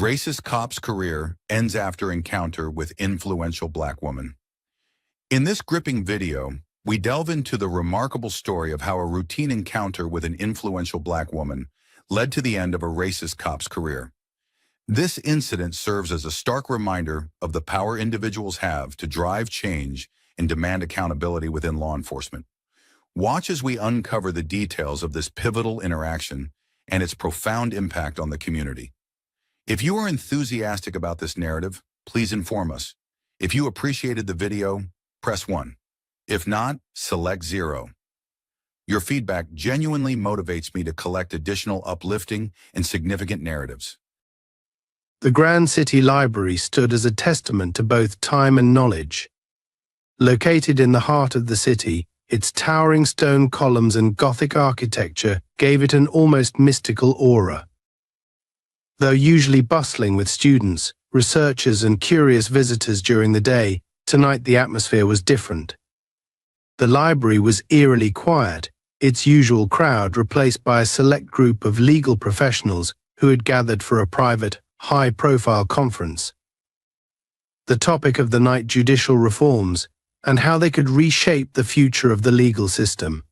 Racist cop's career ends after encounter with influential black woman. In this gripping video, we delve into the remarkable story of how a routine encounter with an influential black woman led to the end of a racist cop's career. This incident serves as a stark reminder of the power individuals have to drive change and demand accountability within law enforcement. Watch as we uncover the details of this pivotal interaction and its profound impact on the community. If you are enthusiastic about this narrative, please inform us. If you appreciated the video, press 1. If not, select 0. Your feedback genuinely motivates me to collect additional uplifting and significant narratives. The Grand City Library stood as a testament to both time and knowledge. Located in the heart of the city, its towering stone columns and Gothic architecture gave it an almost mystical aura. Though usually bustling with students, researchers, and curious visitors during the day, tonight the atmosphere was different. The library was eerily quiet, its usual crowd replaced by a select group of legal professionals who had gathered for a private, high-profile conference. The topic of the night: judicial reforms and how they could reshape the future of the legal system.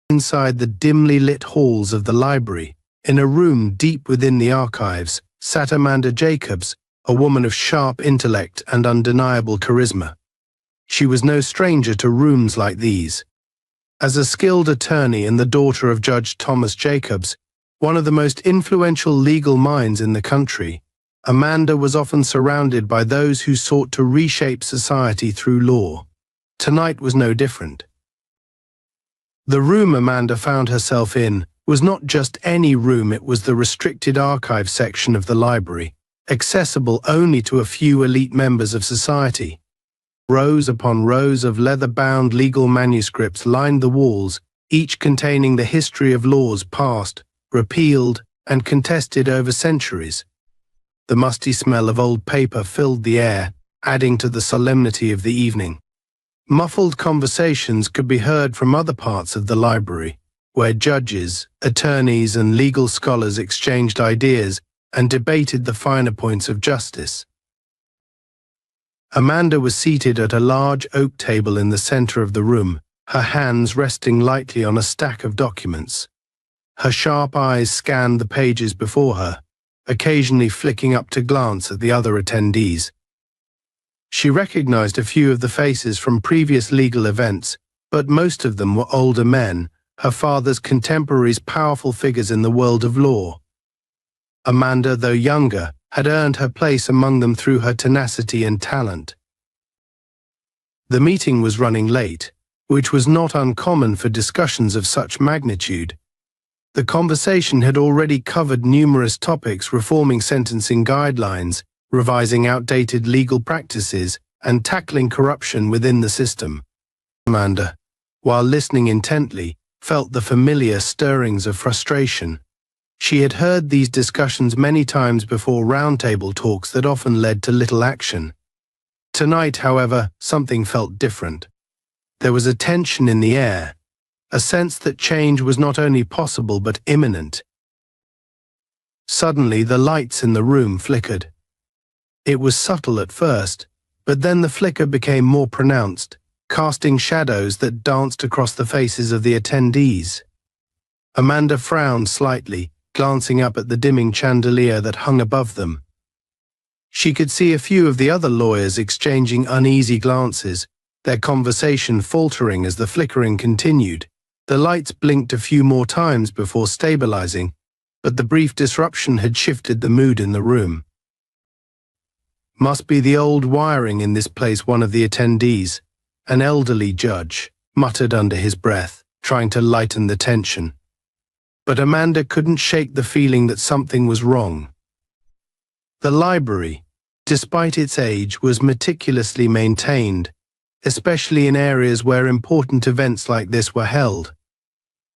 Inside the dimly lit halls of the library, in a room deep within the archives, sat Amanda Jacobs, a woman of sharp intellect and undeniable charisma. She was no stranger to rooms like these. As a skilled attorney and the daughter of Judge Thomas Jacobs, one of the most influential legal minds in the country, Amanda was often surrounded by those who sought to reshape society through law. Tonight was no different. The room Amanda found herself in was not just any room, it was the restricted archive section of the library, accessible only to a few elite members of society. Rows upon rows of leather-bound legal manuscripts lined the walls, each containing the history of laws passed, repealed, and contested over centuries. The musty smell of old paper filled the air, adding to the solemnity of the evening. Muffled conversations could be heard from other parts of the library, where judges, attorneys, and legal scholars exchanged ideas and debated the finer points of justice. Amanda was seated at a large oak table in the center of the room, her hands resting lightly on a stack of documents. Her sharp eyes scanned the pages before her, occasionally flicking up to glance at the other attendees. She recognized a few of the faces from previous legal events, but most of them were older men, her father's contemporaries, powerful figures in the world of law. Amanda, though younger, had earned her place among them through her tenacity and talent. The meeting was running late, which was not uncommon for discussions of such magnitude. The conversation had already covered numerous topics: reforming sentencing guidelines, revising outdated legal practices, and tackling corruption within the system. Amanda, while listening intently, felt the familiar stirrings of frustration. She had heard these discussions many times before, roundtable talks that often led to little action. Tonight, however, something felt different. There was a tension in the air, a sense that change was not only possible but imminent. Suddenly, the lights in the room flickered. It was subtle at first, but then the flicker became more pronounced, casting shadows that danced across the faces of the attendees. Amanda frowned slightly, glancing up at the dimming chandelier that hung above them. She could see a few of the other lawyers exchanging uneasy glances, their conversation faltering as the flickering continued. The lights blinked a few more times before stabilizing, but the brief disruption had shifted the mood in the room. "Must be the old wiring in this place," one of the attendees, an elderly judge, muttered under his breath, trying to lighten the tension. But Amanda couldn't shake the feeling that something was wrong. The library, despite its age, was meticulously maintained, especially in areas where important events like this were held.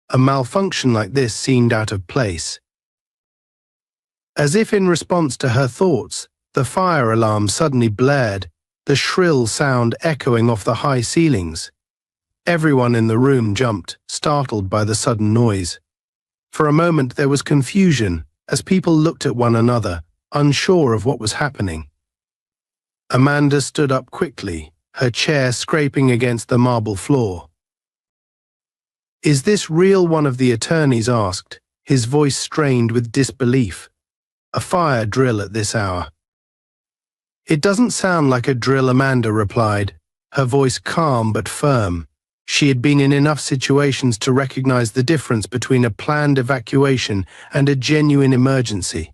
A malfunction like this seemed out of place. As if in response to her thoughts, the fire alarm suddenly blared, the shrill sound echoing off the high ceilings. Everyone in the room jumped, startled by the sudden noise. For a moment there was confusion, as people looked at one another, unsure of what was happening. Amanda stood up quickly, her chair scraping against the marble floor. "Is this real?" one of the attorneys asked, his voice strained with disbelief. "A fire drill at this hour?" "It doesn't sound like a drill," Amanda replied, her voice calm but firm. She had been in enough situations to recognize the difference between a planned evacuation and a genuine emergency.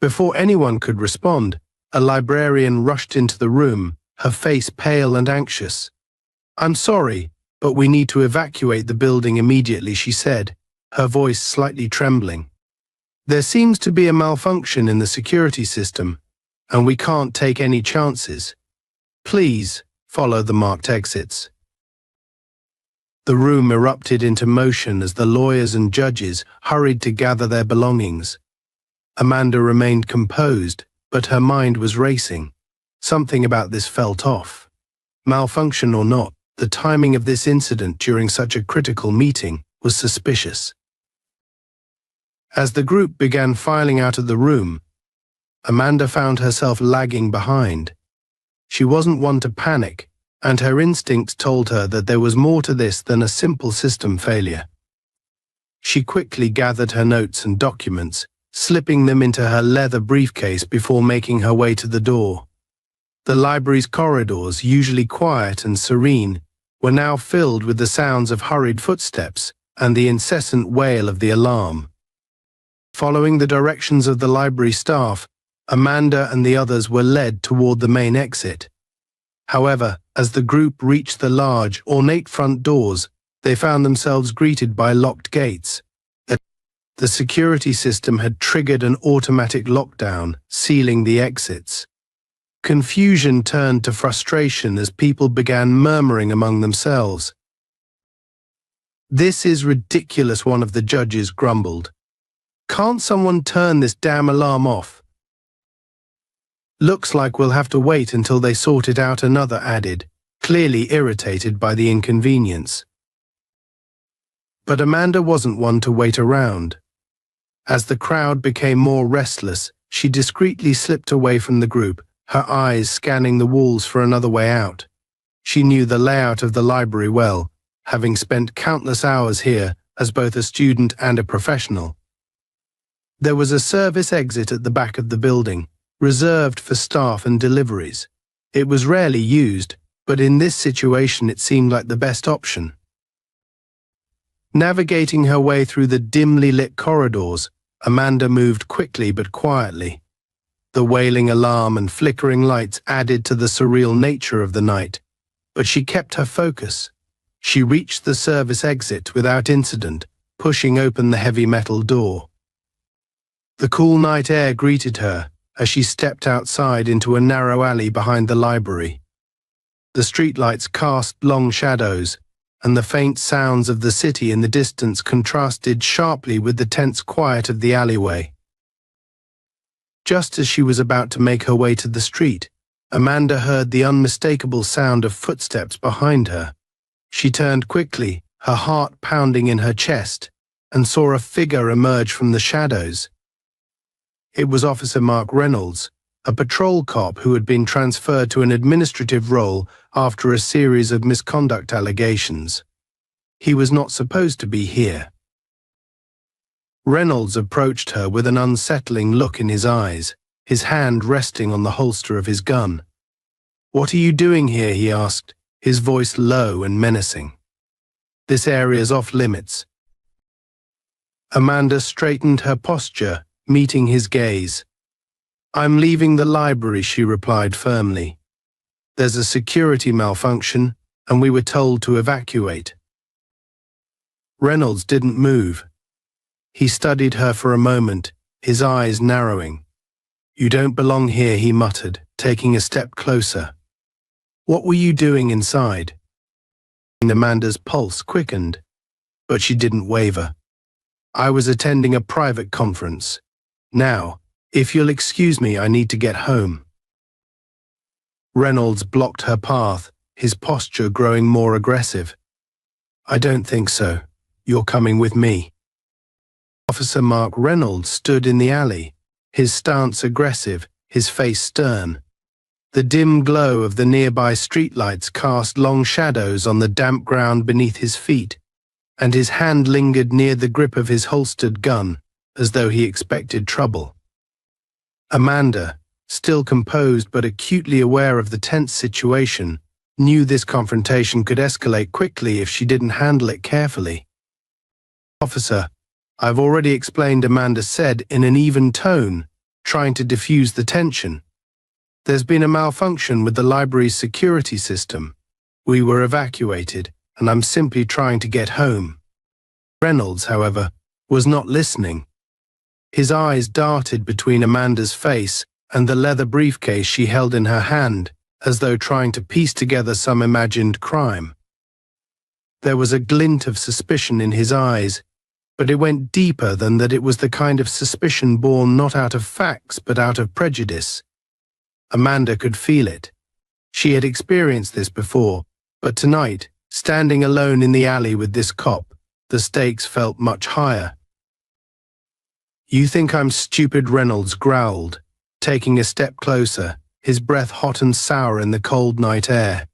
Before anyone could respond, a librarian rushed into the room, her face pale and anxious. "I'm sorry, but we need to evacuate the building immediately," she said, her voice slightly trembling. "There seems to be a malfunction in the security system, and we can't take any chances. Please follow the marked exits." The room erupted into motion as the lawyers and judges hurried to gather their belongings. Amanda remained composed, but her mind was racing. Something about this felt off. Malfunction or not, the timing of this incident during such a critical meeting was suspicious. As the group began filing out of the room, Amanda found herself lagging behind. She wasn't one to panic, and her instincts told her that there was more to this than a simple system failure. She quickly gathered her notes and documents, slipping them into her leather briefcase before making her way to the door. The library's corridors, usually quiet and serene, were now filled with the sounds of hurried footsteps and the incessant wail of the alarm. Following the directions of the library staff, Amanda and the others were led toward the main exit. However, as the group reached the large, ornate front doors, they found themselves greeted by locked gates. The security system had triggered an automatic lockdown, sealing the exits. Confusion turned to frustration as people began murmuring among themselves. "This is ridiculous," one of the judges grumbled. "Can't someone turn this damn alarm off?" "Looks like we'll have to wait until they sort it out," another added, clearly irritated by the inconvenience. But Amanda wasn't one to wait around. As the crowd became more restless, she discreetly slipped away from the group, her eyes scanning the walls for another way out. She knew the layout of the library well, having spent countless hours here as both a student and a professional. There was a service exit at the back of the building, reserved for staff and deliveries. It was rarely used, but in this situation it seemed like the best option. Navigating her way through the dimly lit corridors, Amanda moved quickly but quietly. The wailing alarm and flickering lights added to the surreal nature of the night, but she kept her focus. She reached the service exit without incident, pushing open the heavy metal door. The cool night air greeted her as she stepped outside into a narrow alley behind the library. The streetlights cast long shadows, and the faint sounds of the city in the distance contrasted sharply with the tense quiet of the alleyway. Just as she was about to make her way to the street, Amanda heard the unmistakable sound of footsteps behind her. She turned quickly, her heart pounding in her chest, and saw a figure emerge from the shadows. It was Officer Mark Reynolds, a patrol cop who had been transferred to an administrative role after a series of misconduct allegations. He was not supposed to be here. Reynolds approached her with an unsettling look in his eyes, his hand resting on the holster of his gun. "What are you doing here?" he asked, his voice low and menacing. "This area's off limits." Amanda straightened her posture, meeting his gaze. "I'm leaving the library," she replied firmly. "There's a security malfunction, and we were told to evacuate." Reynolds didn't move. He studied her for a moment, his eyes narrowing. "You don't belong here," he muttered, taking a step closer. "What were you doing inside?" Amanda's pulse quickened, but she didn't waver. "I was attending a private conference. Now, if you'll excuse me, I need to get home." Reynolds blocked her path, his posture growing more aggressive. "I don't think so. You're coming with me." Officer Mark Reynolds stood in the alley, his stance aggressive, his face stern. The dim glow of the nearby streetlights cast long shadows on the damp ground beneath his feet, and his hand lingered near the grip of his holstered gun, as though he expected trouble. Amanda, still composed but acutely aware of the tense situation, knew this confrontation could escalate quickly if she didn't handle it carefully. "Officer, I've already explained," Amanda said in an even tone, trying to diffuse the tension. "There's been a malfunction with the library's security system. We were evacuated, and I'm simply trying to get home." Reynolds, however, was not listening. His eyes darted between Amanda's face and the leather briefcase she held in her hand, as though trying to piece together some imagined crime. There was a glint of suspicion in his eyes, but it went deeper than that. It was the kind of suspicion born not out of facts but out of prejudice. Amanda could feel it. She had experienced this before, but tonight, standing alone in the alley with this cop, the stakes felt much higher. "You think I'm stupid?" Reynolds growled, taking a step closer, his breath hot and sour in the cold night air.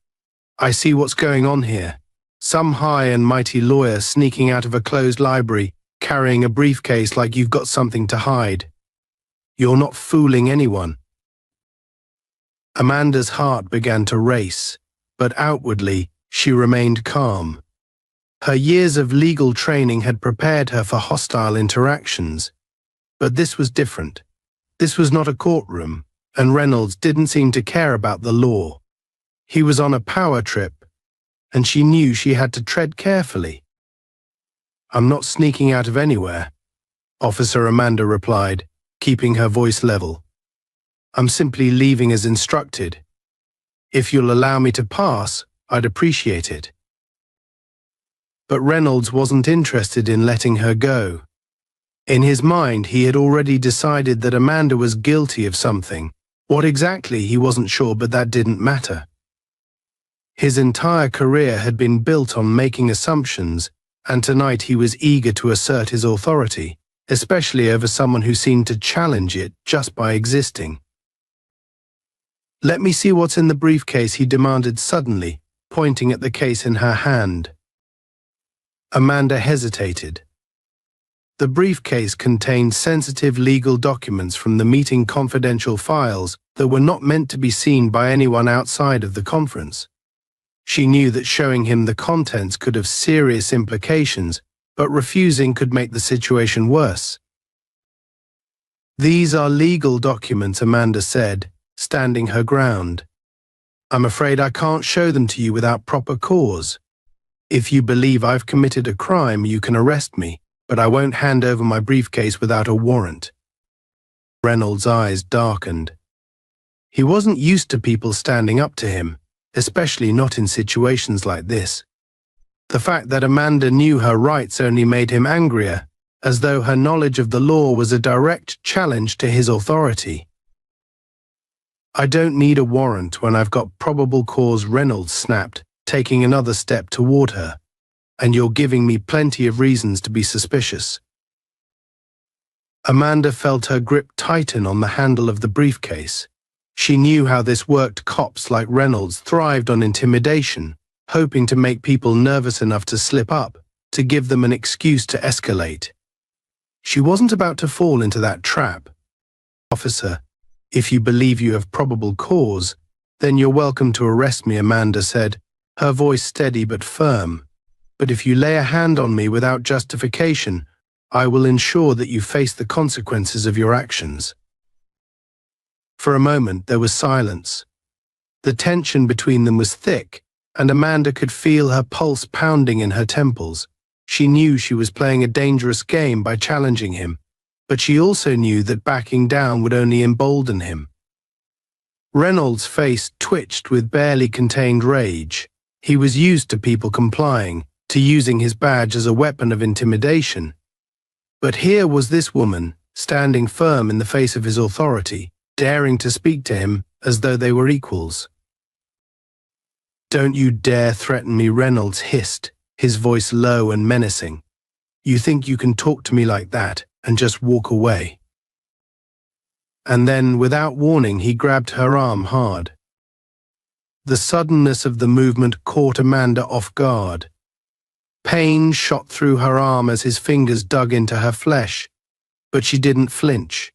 "I see what's going on here. Some high and mighty lawyer sneaking out of a closed library, carrying a briefcase like you've got something to hide. You're not fooling anyone." Amanda's heart began to race, but outwardly she remained calm. Her years of legal training had prepared her for hostile interactions, but this was different. This was not a courtroom, and Reynolds didn't seem to care about the law. He was on a power trip, and she knew she had to tread carefully. "I'm not sneaking out of anywhere," Officer Amanda replied, keeping her voice level. "I'm simply leaving as instructed. If you'll allow me to pass, I'd appreciate it." But Reynolds wasn't interested in letting her go. In his mind, he had already decided that Amanda was guilty of something. What exactly, he wasn't sure, but that didn't matter. His entire career had been built on making assumptions, and tonight he was eager to assert his authority, especially over someone who seemed to challenge it just by existing. "Let me see what's in the briefcase," he demanded suddenly, pointing at the case in her hand. Amanda hesitated. The briefcase contained sensitive legal documents from the meeting, confidential files that were not meant to be seen by anyone outside of the conference. She knew that showing him the contents could have serious implications, but refusing could make the situation worse. "These are legal documents," Amanda said, standing her ground. "I'm afraid I can't show them to you without proper cause. If you believe I've committed a crime, you can arrest me, but I won't hand over my briefcase without a warrant." Reynolds' eyes darkened. He wasn't used to people standing up to him, especially not in situations like this. The fact that Amanda knew her rights only made him angrier, as though her knowledge of the law was a direct challenge to his authority. "I don't need a warrant when I've got probable cause," Reynolds snapped, taking another step toward her. "And you're giving me plenty of reasons to be suspicious." Amanda felt her grip tighten on the handle of the briefcase. She knew how this worked. Cops like Reynolds thrived on intimidation, hoping to make people nervous enough to slip up, to give them an excuse to escalate. She wasn't about to fall into that trap. "Officer, if you believe you have probable cause, then you're welcome to arrest me," Amanda said, her voice steady but firm. "But if you lay a hand on me without justification, I will ensure that you face the consequences of your actions." For a moment there was silence. The tension between them was thick, and Amanda could feel her pulse pounding in her temples. She knew she was playing a dangerous game by challenging him, but she also knew that backing down would only embolden him. Reynolds' face twitched with barely contained rage. He was used to people complying, to using his badge as a weapon of intimidation. But here was this woman, standing firm in the face of his authority, daring to speak to him as though they were equals. "Don't you dare threaten me," Reynolds hissed, his voice low and menacing. "You think you can talk to me like that and just walk away?" and then, without warning, he grabbed her arm hard. The suddenness of the movement caught Amanda off guard. Pain shot through her arm as his fingers dug into her flesh, but she didn't flinch.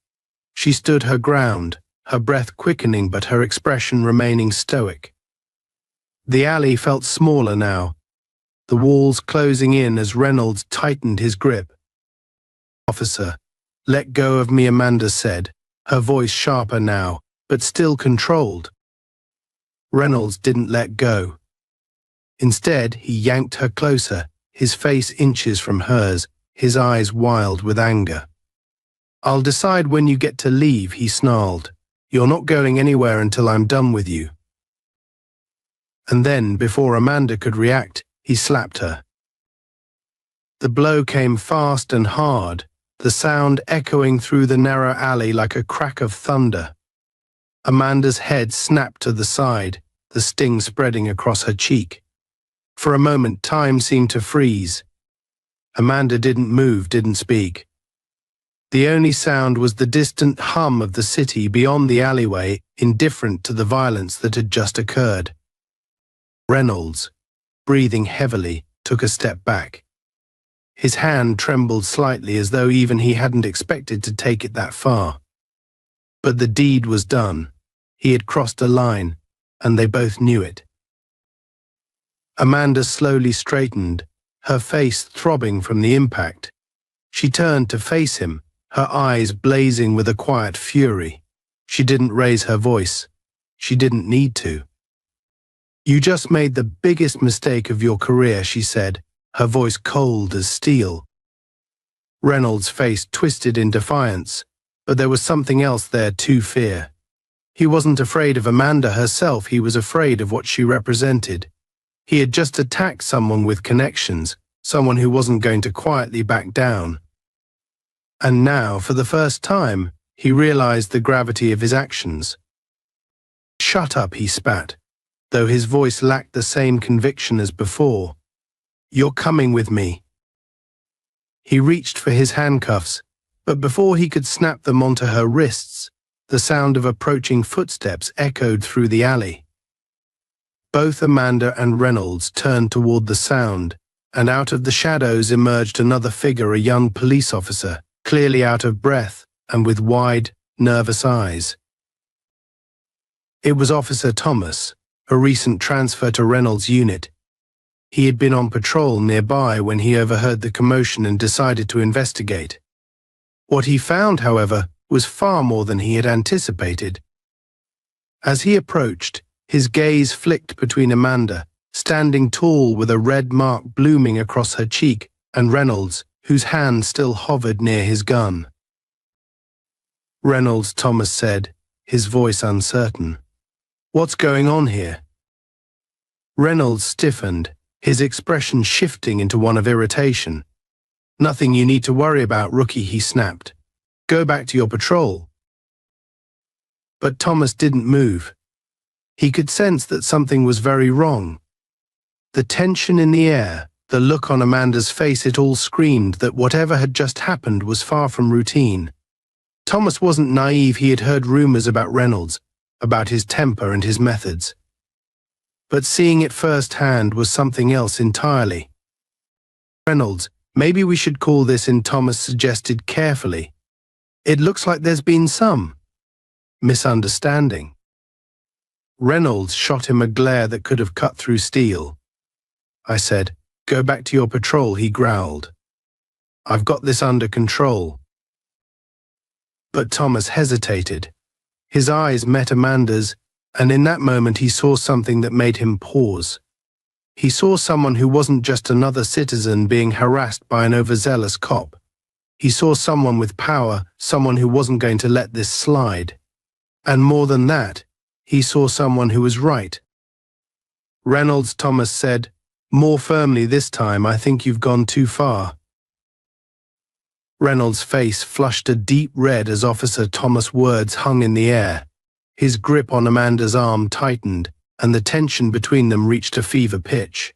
She stood her ground, her breath quickening but her expression remaining stoic. The alley felt smaller now, the walls closing in as Reynolds tightened his grip. "Officer, let go of me," Amanda said, her voice sharper now, but still controlled. Reynolds didn't let go. Instead, he yanked her closer, his face inches from hers, his eyes wild with anger. "I'll decide when you get to leave," he snarled. "You're not going anywhere until I'm done with you." And then, before Amanda could react, he slapped her. The blow came fast and hard, the sound echoing through the narrow alley like a crack of thunder. Amanda's head snapped to the side, the sting spreading across her cheek. For a moment, time seemed to freeze. Amanda didn't move, didn't speak. The only sound was the distant hum of the city beyond the alleyway, indifferent to the violence that had just occurred. Reynolds, breathing heavily, took a step back. His hand trembled slightly as though even he hadn't expected to take it that far. But the deed was done. He had crossed a line, and they both knew it. Amanda slowly straightened, her face throbbing from the impact. She turned to face him, her eyes blazing with a quiet fury. She didn't raise her voice. She didn't need to. "You just made the biggest mistake of your career," she said, her voice cold as steel. Reynolds' face twisted in defiance, but there was something else there too: fear. He wasn't afraid of Amanda herself, he was afraid of what she represented. He had just attacked someone with connections, someone who wasn't going to quietly back down. And now, for the first time, he realized the gravity of his actions. "Shut up," he spat, though his voice lacked the same conviction as before. "You're coming with me." He reached for his handcuffs, but before he could snap them onto her wrists, the sound of approaching footsteps echoed through the alley. Both Amanda and Reynolds turned toward the sound, and out of the shadows emerged another figure, a young police officer, clearly out of breath and with wide, nervous eyes. It was Officer Thomas, a recent transfer to Reynolds' unit. He had been on patrol nearby when he overheard the commotion and decided to investigate. What he found, however, was far more than he had anticipated. As he approached, his gaze flicked between Amanda, standing tall with a red mark blooming across her cheek, and Reynolds, whose hand still hovered near his gun. "Reynolds," Thomas said, his voice uncertain. "What's going on here?" Reynolds stiffened, his expression shifting into one of irritation. "Nothing you need to worry about, rookie," he snapped. "Go back to your patrol." But Thomas didn't move. He could sense that something was very wrong. The tension in the air, the look on Amanda's face, it all screamed that whatever had just happened was far from routine. Thomas wasn't naive. He had heard rumors about Reynolds, about his temper and his methods. But seeing it firsthand was something else entirely. "Reynolds, maybe we should call this in," Thomas suggested carefully. "It looks like there's been some misunderstanding." Reynolds shot him a glare that could have cut through steel. "I said, go back to your patrol," he growled. "I've got this under control." But Thomas hesitated. His eyes met Amanda's, and in that moment he saw something that made him pause. He saw someone who wasn't just another citizen being harassed by an overzealous cop. He saw someone with power, someone who wasn't going to let this slide. And more than that, he saw someone who was right. "Reynolds," Thomas said, more firmly this time, "I think you've gone too far." Reynolds' face flushed a deep red as Officer Thomas' words hung in the air. His grip on Amanda's arm tightened, and the tension between them reached a fever pitch.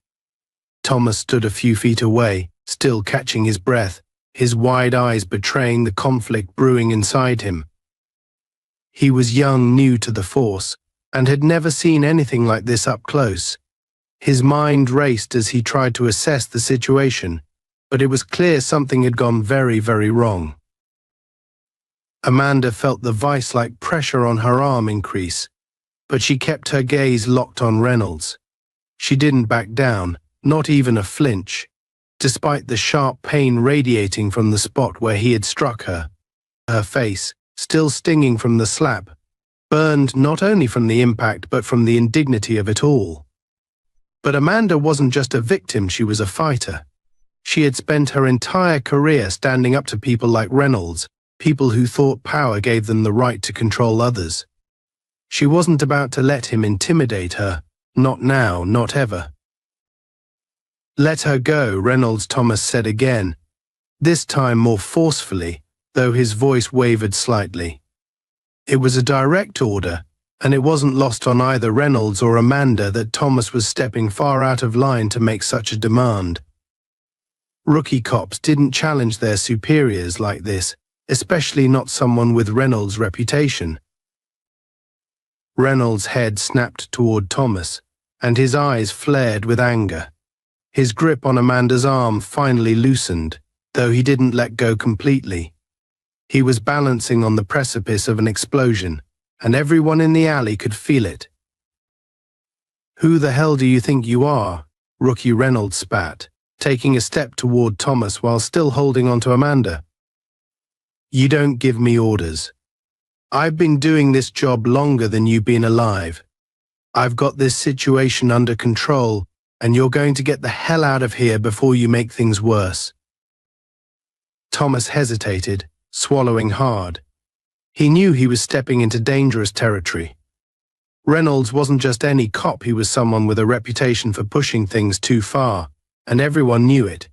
Thomas stood a few feet away, still catching his breath, his wide eyes betraying the conflict brewing inside him. He was young, new to the force, and had never seen anything like this up close. His mind raced as he tried to assess the situation, but it was clear something had gone very, very wrong. Amanda felt the vice-like pressure on her arm increase, but she kept her gaze locked on Reynolds. She didn't back down, not even a flinch, despite the sharp pain radiating from the spot where he had struck her. Her face, still stinging from the slap, burned not only from the impact but from the indignity of it all. But Amanda wasn't just a victim, she was a fighter. She had spent her entire career standing up to people like Reynolds, people who thought power gave them the right to control others. She wasn't about to let him intimidate her, not now, not ever. "Let her go," Reynolds Thomas said again, this time more forcefully, though his voice wavered slightly. It was a direct order, and it wasn't lost on either Reynolds or Amanda that Thomas was stepping far out of line to make such a demand. Rookie cops didn't challenge their superiors like this, especially not someone with Reynolds' reputation. Reynolds' head snapped toward Thomas, and his eyes flared with anger. His grip on Amanda's arm finally loosened, though he didn't let go completely. He was balancing on the precipice of an explosion, and everyone in the alley could feel it. "Who the hell do you think you are?" Rookie Reynolds spat, taking a step toward Thomas while still holding on to Amanda. "You don't give me orders. I've been doing this job longer than you've been alive. I've got this situation under control, and you're going to get the hell out of here before you make things worse." Thomas hesitated, swallowing hard. He knew he was stepping into dangerous territory. Reynolds wasn't just any cop, he was someone with a reputation for pushing things too far, and everyone knew it.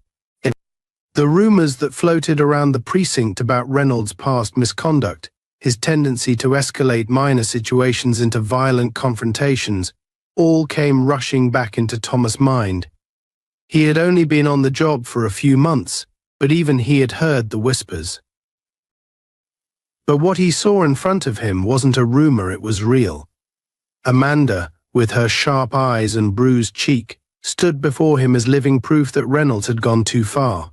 The rumors that floated around the precinct about Reynolds' past misconduct, his tendency to escalate minor situations into violent confrontations, all came rushing back into Thomas' mind. He had only been on the job for a few months, but even he had heard the whispers. But what he saw in front of him wasn't a rumor, it was real. Amanda, with her sharp eyes and bruised cheek, stood before him as living proof that Reynolds had gone too far.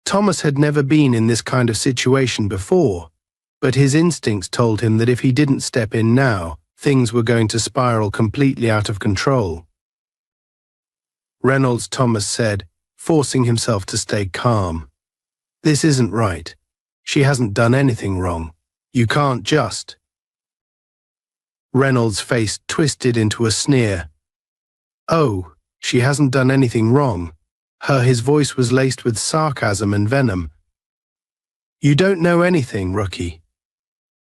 Thomas had never been in this kind of situation before, but his instincts told him that if he didn't step in now, things were going to spiral completely out of control. Reynolds Thomas said, forcing himself to stay calm. "This isn't right. She hasn't done anything wrong. You can't just..." Reynolds' face twisted into a sneer. "Oh, she hasn't done anything wrong." His voice was laced with sarcasm and venom. "You don't know anything, Rookie.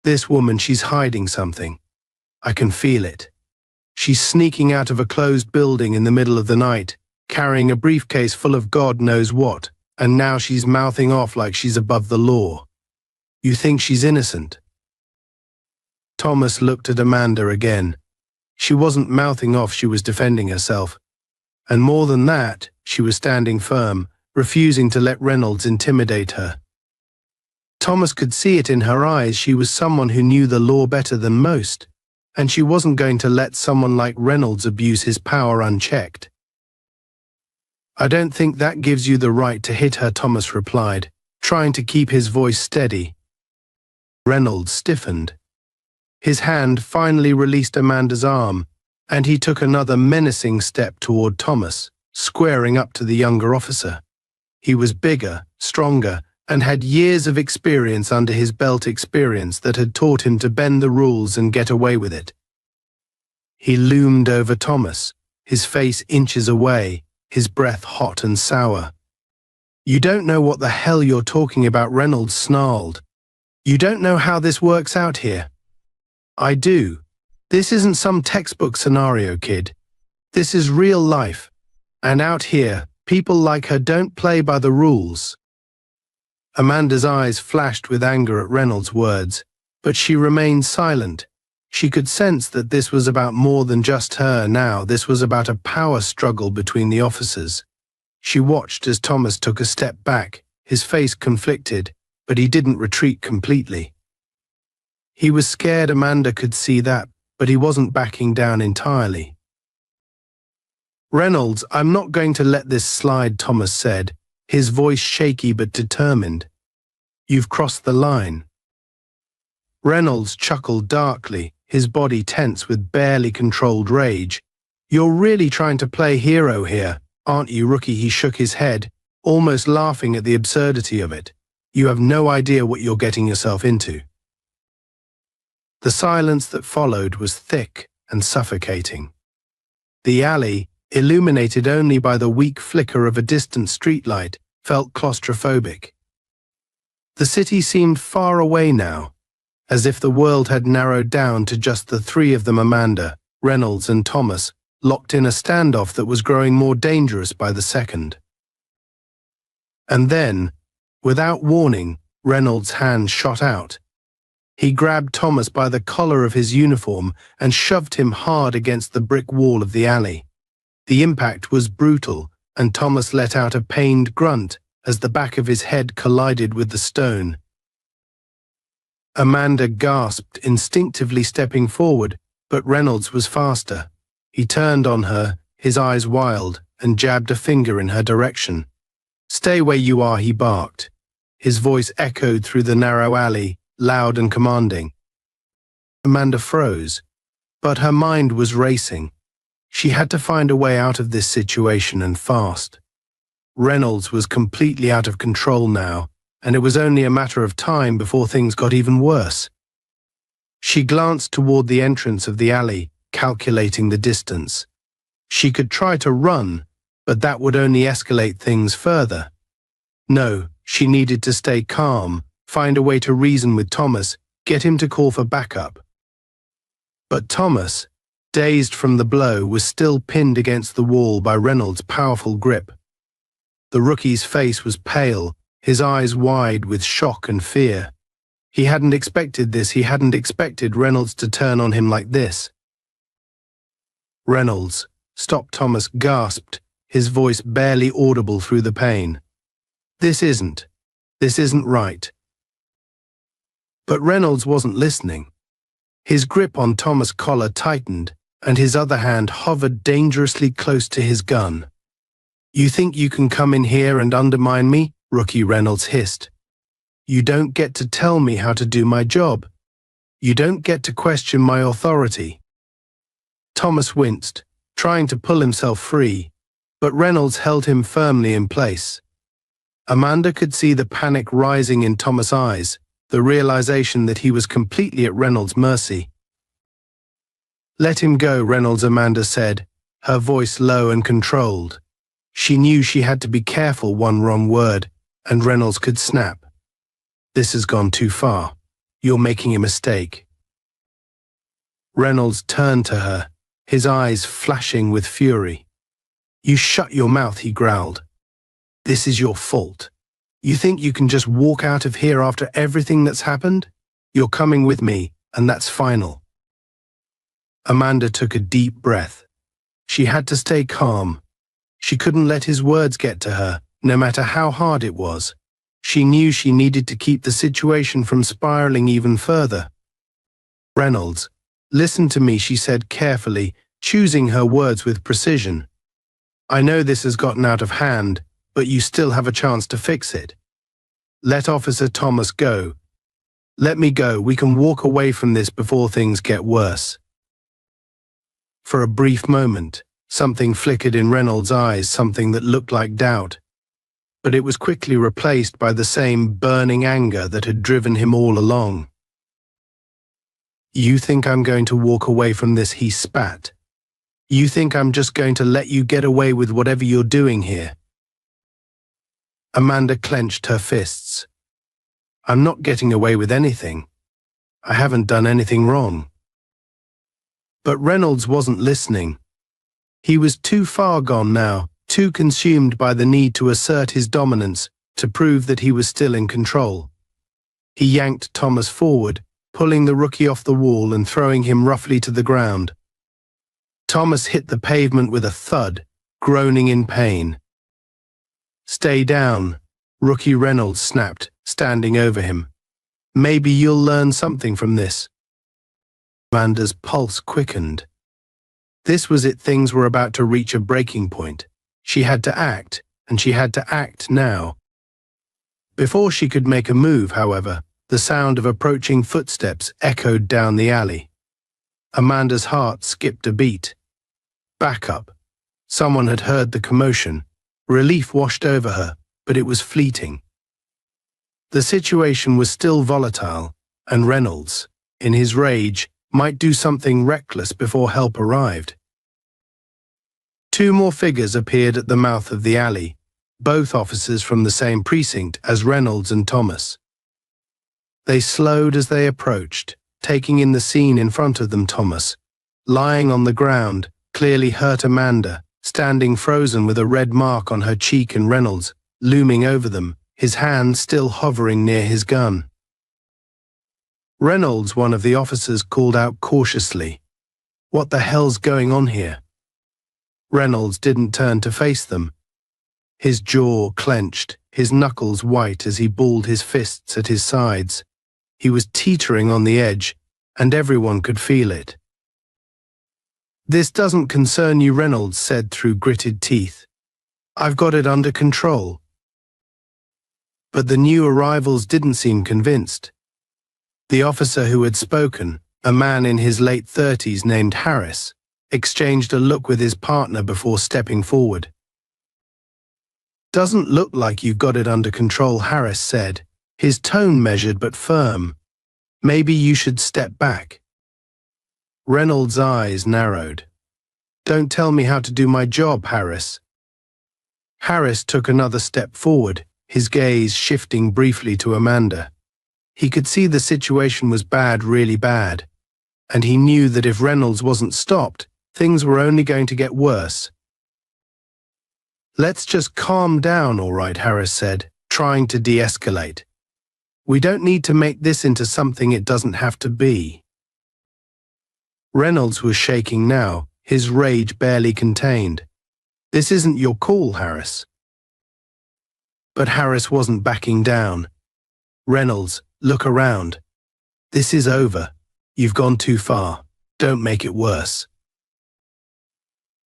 This woman, she's hiding something. I can feel it. She's sneaking out of a closed building in the middle of the night, carrying a briefcase full of God knows what, and now she's mouthing off like she's above the law. You think she's innocent?" Thomas looked at Amanda again. She wasn't mouthing off, she was defending herself. And more than that, she was standing firm, refusing to let Reynolds intimidate her. Thomas could see it in her eyes. She was someone who knew the law better than most, and she wasn't going to let someone like Reynolds abuse his power unchecked. "I don't think that gives you the right to hit her," Thomas replied, trying to keep his voice steady. Reynolds stiffened. His hand finally released Amanda's arm, and he took another menacing step toward Thomas, squaring up to the younger officer. He was bigger, stronger, and had years of experience under his belt, experience that had taught him to bend the rules and get away with it. He loomed over Thomas, his face inches away, his breath hot and sour. "You don't know what the hell you're talking about," Reynolds snarled. "You don't know how this works out here." "I do. This isn't some textbook scenario, kid. This is real life. And out here, people like her don't play by the rules." Amanda's eyes flashed with anger at Reynolds' words, but she remained silent. She could sense that this was about more than just her now. This was about a power struggle between the officers. She watched as Thomas took a step back, his face conflicted, but he didn't retreat completely. He was scared, Amanda could see that, but he wasn't backing down entirely. "Reynolds, I'm not going to let this slide," Thomas said, his voice shaky but determined. "You've crossed the line." Reynolds chuckled darkly, his body tense with barely controlled rage. "You're really trying to play hero here, aren't you, rookie?" He shook his head, almost laughing at the absurdity of it. "You have no idea what you're getting yourself into." The silence that followed was thick and suffocating. The alley, illuminated only by the weak flicker of a distant streetlight, felt claustrophobic. The city seemed far away now, as if the world had narrowed down to just the three of them, Amanda, Reynolds and Thomas, locked in a standoff that was growing more dangerous by the second. And then, without warning, Reynolds' hand shot out. He grabbed Thomas by the collar of his uniform and shoved him hard against the brick wall of the alley. The impact was brutal, and Thomas let out a pained grunt as the back of his head collided with the stone. Amanda gasped, instinctively stepping forward, but Reynolds was faster. He turned on her, his eyes wild, and jabbed a finger in her direction. "Stay where you are," he barked. His voice echoed through the narrow alley, loud and commanding. Amanda froze, but her mind was racing. She had to find a way out of this situation, and fast. Reynolds was completely out of control now, and it was only a matter of time before things got even worse. She glanced toward the entrance of the alley, calculating the distance. She could try to run, but that would only escalate things further. No, she needed to stay calm, find a way to reason with Thomas, get him to call for backup. But Thomas, dazed from the blow, was still pinned against the wall by Reynolds' powerful grip. The rookie's face was pale, his eyes wide with shock and fear. He hadn't expected this. He hadn't expected Reynolds to turn on him like this. "Reynolds, stop!" Thomas gasped, his voice barely audible through the pain. This isn't right." But Reynolds wasn't listening. His grip on Thomas' collar tightened, and his other hand hovered dangerously close to his gun. "You think you can come in here and undermine me?" Rookie Reynolds hissed. "You don't get to tell me how to do my job. You don't get to question my authority." Thomas winced, trying to pull himself free, but Reynolds held him firmly in place. Amanda could see the panic rising in Thomas' eyes, the realization that he was completely at Reynolds' mercy. "Let him go, Reynolds," Amanda said, her voice low and controlled. She knew she had to be careful. One wrong word, and Reynolds could snap. "This has gone too far. You're making a mistake." Reynolds turned to her, his eyes flashing with fury. "You shut your mouth," he growled. "This is your fault. You think you can just walk out of here after everything that's happened? You're coming with me, and that's final." Amanda took a deep breath. She had to stay calm. She couldn't let his words get to her, no matter how hard it was. She knew she needed to keep the situation from spiraling even further. "Reynolds, listen to me," she said carefully, choosing her words with precision. "I know this has gotten out of hand, but you still have a chance to fix it. Let Officer Thomas go. Let me go. We can walk away from this before things get worse." For a brief moment, something flickered in Reynolds' eyes, something that looked like doubt. But it was quickly replaced by the same burning anger that had driven him all along. "You think I'm going to walk away from this?" he spat. "You think I'm just going to let you get away with whatever you're doing here?" Amanda clenched her fists. "I'm not getting away with anything. I haven't done anything wrong." But Reynolds wasn't listening. He was too far gone now, too consumed by the need to assert his dominance, to prove that he was still in control. He yanked Thomas forward, pulling the rookie off the wall and throwing him roughly to the ground. Thomas hit the pavement with a thud, groaning in pain. "Stay down," Rookie Reynolds snapped, standing over him. Maybe you'll learn something from this. Amanda's pulse quickened. This was it, things were about to reach a breaking point. She had to act, and she had to act now. Before she could make a move, however, the sound of approaching footsteps echoed down the alley. Amanda's heart skipped a beat. Backup. Someone had heard the commotion. Relief washed over her, but it was fleeting. The situation was still volatile, and Reynolds, in his rage, might do something reckless before help arrived. Two more figures appeared at the mouth of the alley, both officers from the same precinct as Reynolds and Thomas. They slowed as they approached, taking in the scene in front of them. Thomas, lying on the ground, clearly hurt. Amanda, standing frozen with a red mark on her cheek, and Reynolds, looming over them, his hand still hovering near his gun. Reynolds, one of the officers, called out cautiously, "What the hell's going on here?" Reynolds didn't turn to face them. His jaw clenched, his knuckles white as he balled his fists at his sides. He was teetering on the edge, and everyone could feel it. "This doesn't concern you," Reynolds said through gritted teeth. "I've got it under control." But the new arrivals didn't seem convinced. The officer who had spoken, a man in his late 30s named Harris, exchanged a look with his partner before stepping forward. "Doesn't look like you've got it under control," Harris said, his tone measured but firm. "Maybe you should step back." Reynolds' eyes narrowed. "Don't tell me how to do my job, Harris." Harris took another step forward, his gaze shifting briefly to Amanda. He could see the situation was bad, really bad, and he knew that if Reynolds wasn't stopped, things were only going to get worse. "Let's just calm down, all right," Harris said, trying to de-escalate. "We don't need to make this into something it doesn't have to be." Reynolds was shaking now, his rage barely contained. "This isn't your call, Harris." But Harris wasn't backing down. "Reynolds, look around. This is over. You've gone too far. Don't make it worse."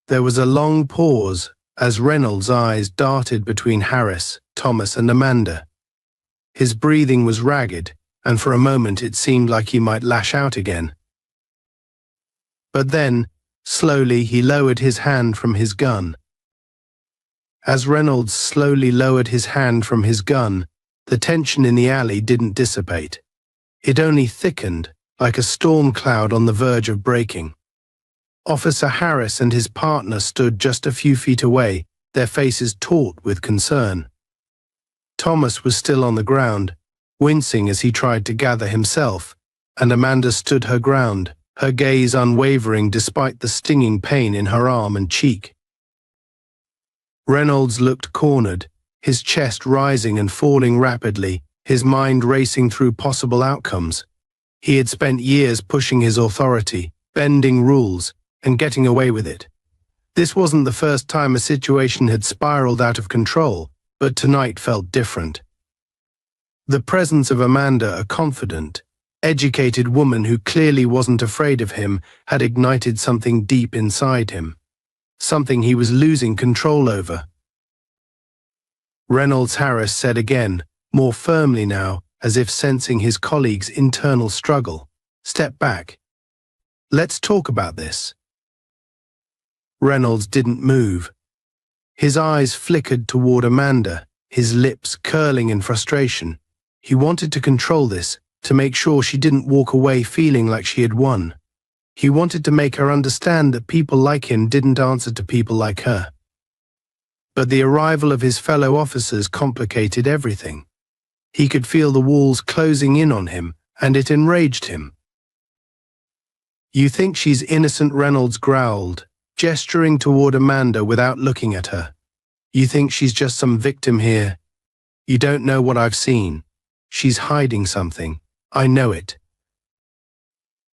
There was a long pause as Reynolds' eyes darted between Harris, Thomas, and Amanda. His breathing was ragged, and for a moment it seemed like he might lash out again. But then, slowly, he lowered his hand from his gun. As Reynolds slowly lowered his hand from his gun, the tension in the alley didn't dissipate. It only thickened, like a storm cloud on the verge of breaking. Officer Harris and his partner stood just a few feet away, their faces taut with concern. Thomas was still on the ground, wincing as he tried to gather himself, and Amanda stood her ground, her gaze unwavering despite the stinging pain in her arm and cheek. Reynolds looked cornered, his chest rising and falling rapidly, his mind racing through possible outcomes. He had spent years pushing his authority, bending rules, and getting away with it. This wasn't the first time a situation had spiraled out of control, but tonight felt different. The presence of Amanda, a confident, educated woman who clearly wasn't afraid of him, had ignited something deep inside him, something he was losing control over. Reynolds, Harris said again, more firmly now, as if sensing his colleague's internal struggle, "Step back. Let's talk about this." Reynolds didn't move. His eyes flickered toward Amanda, his lips curling in frustration. He wanted to control this, to make sure she didn't walk away feeling like she had won. He wanted to make her understand that people like him didn't answer to people like her. But the arrival of his fellow officers complicated everything. He could feel the walls closing in on him, and it enraged him. "You think she's innocent?" Reynolds growled, gesturing toward Amanda without looking at her. "You think she's just some victim here? You don't know what I've seen. She's hiding something. I know it."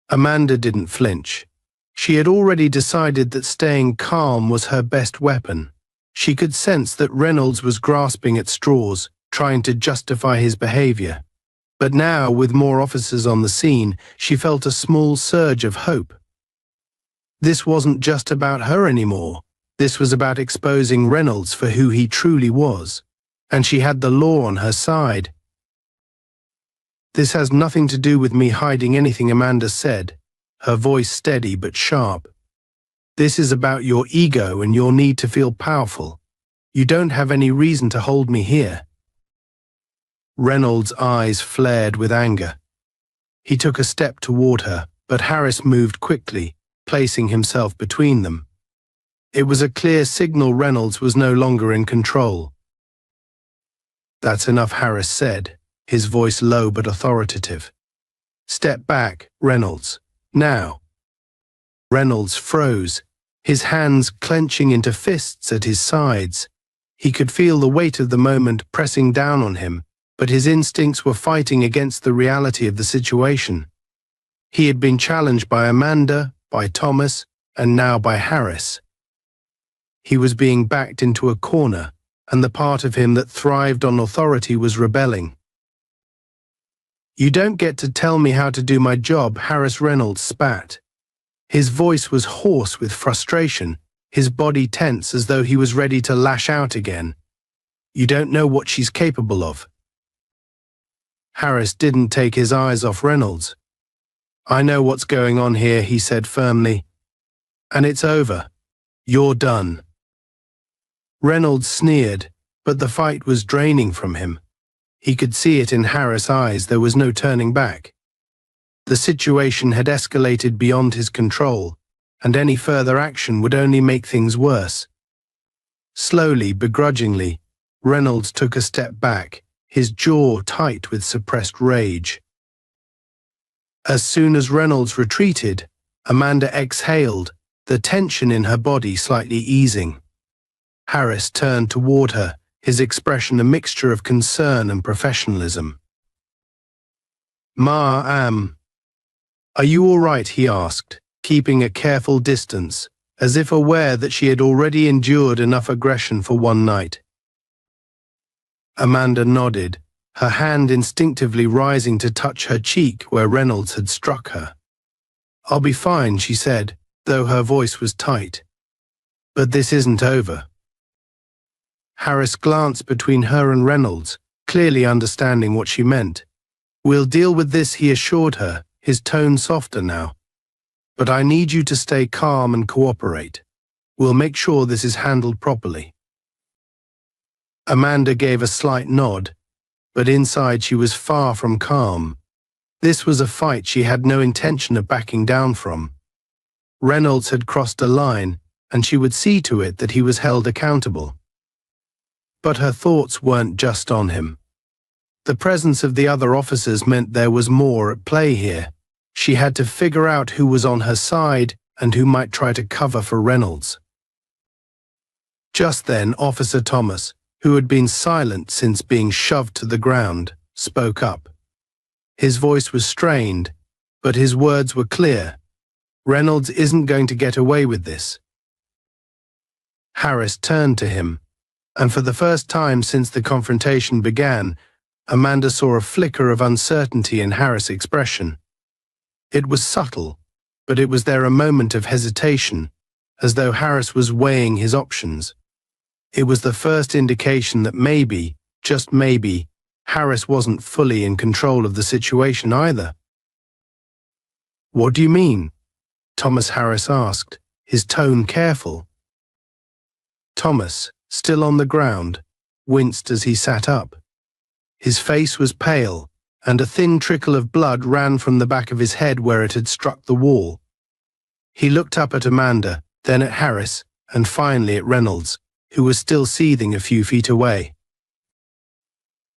Amanda didn't flinch. She had already decided that staying calm was her best weapon. She could sense that Reynolds was grasping at straws, trying to justify his behavior. But now, with more officers on the scene, she felt a small surge of hope. This wasn't just about her anymore. This was about exposing Reynolds for who he truly was. And she had the law on her side. "This has nothing to do with me hiding anything," Amanda said, her voice steady but sharp. "This is about your ego and your need to feel powerful. You don't have any reason to hold me here." Reynolds' eyes flared with anger. He took a step toward her, but Harris moved quickly, placing himself between them. It was a clear signal Reynolds was no longer in control. "That's enough," Harris said, his voice low but authoritative. "Step back, Reynolds. Now." Reynolds froze, his hands clenching into fists at his sides. He could feel the weight of the moment pressing down on him, but his instincts were fighting against the reality of the situation. He had been challenged by Amanda, by Thomas, and now by Harris. He was being backed into a corner, and the part of him that thrived on authority was rebelling. "You don't get to tell me how to do my job," Harris Reynolds spat. His voice was hoarse with frustration, his body tense as though he was ready to lash out again. "You don't know what she's capable of." Harris didn't take his eyes off Reynolds. "I know what's going on here," he said firmly. "And it's over. You're done." Reynolds sneered, but the fight was draining from him. He could see it in Harris' eyes. There was no turning back. The situation had escalated beyond his control, and any further action would only make things worse. Slowly, begrudgingly, Reynolds took a step back, his jaw tight with suppressed rage. As soon as Reynolds retreated, Amanda exhaled, the tension in her body slightly easing. Harris turned toward her, his expression a mixture of concern and professionalism. "Are you all right?" he asked, keeping a careful distance, as if aware that she had already endured enough aggression for one night. Amanda nodded, her hand instinctively rising to touch her cheek where Reynolds had struck her. "I'll be fine," she said, though her voice was tight. "But this isn't over." Harris glanced between her and Reynolds, clearly understanding what she meant. "We'll deal with this," he assured her, his tone softer now. "But I need you to stay calm and cooperate. We'll make sure this is handled properly." Amanda gave a slight nod, but inside she was far from calm. This was a fight she had no intention of backing down from. Reynolds had crossed a line, and she would see to it that he was held accountable. But her thoughts weren't just on him. The presence of the other officers meant there was more at play here. She had to figure out who was on her side and who might try to cover for Reynolds. Just then, Officer Thomas, who had been silent since being shoved to the ground, spoke up. His voice was strained, but his words were clear. "Reynolds isn't going to get away with this." Harris turned to him, and for the first time since the confrontation began, Amanda saw a flicker of uncertainty in Harris' expression. It was subtle, but it was there a moment of hesitation, as though Harris was weighing his options. It was the first indication that maybe, just maybe, Harris wasn't fully in control of the situation either. "What do you mean?" Thomas Harris asked, his tone careful. Thomas, still on the ground, winced as he sat up. His face was pale, and a thin trickle of blood ran from the back of his head where it had struck the wall. He looked up at Amanda, then at Harris, and finally at Reynolds, who was still seething a few feet away.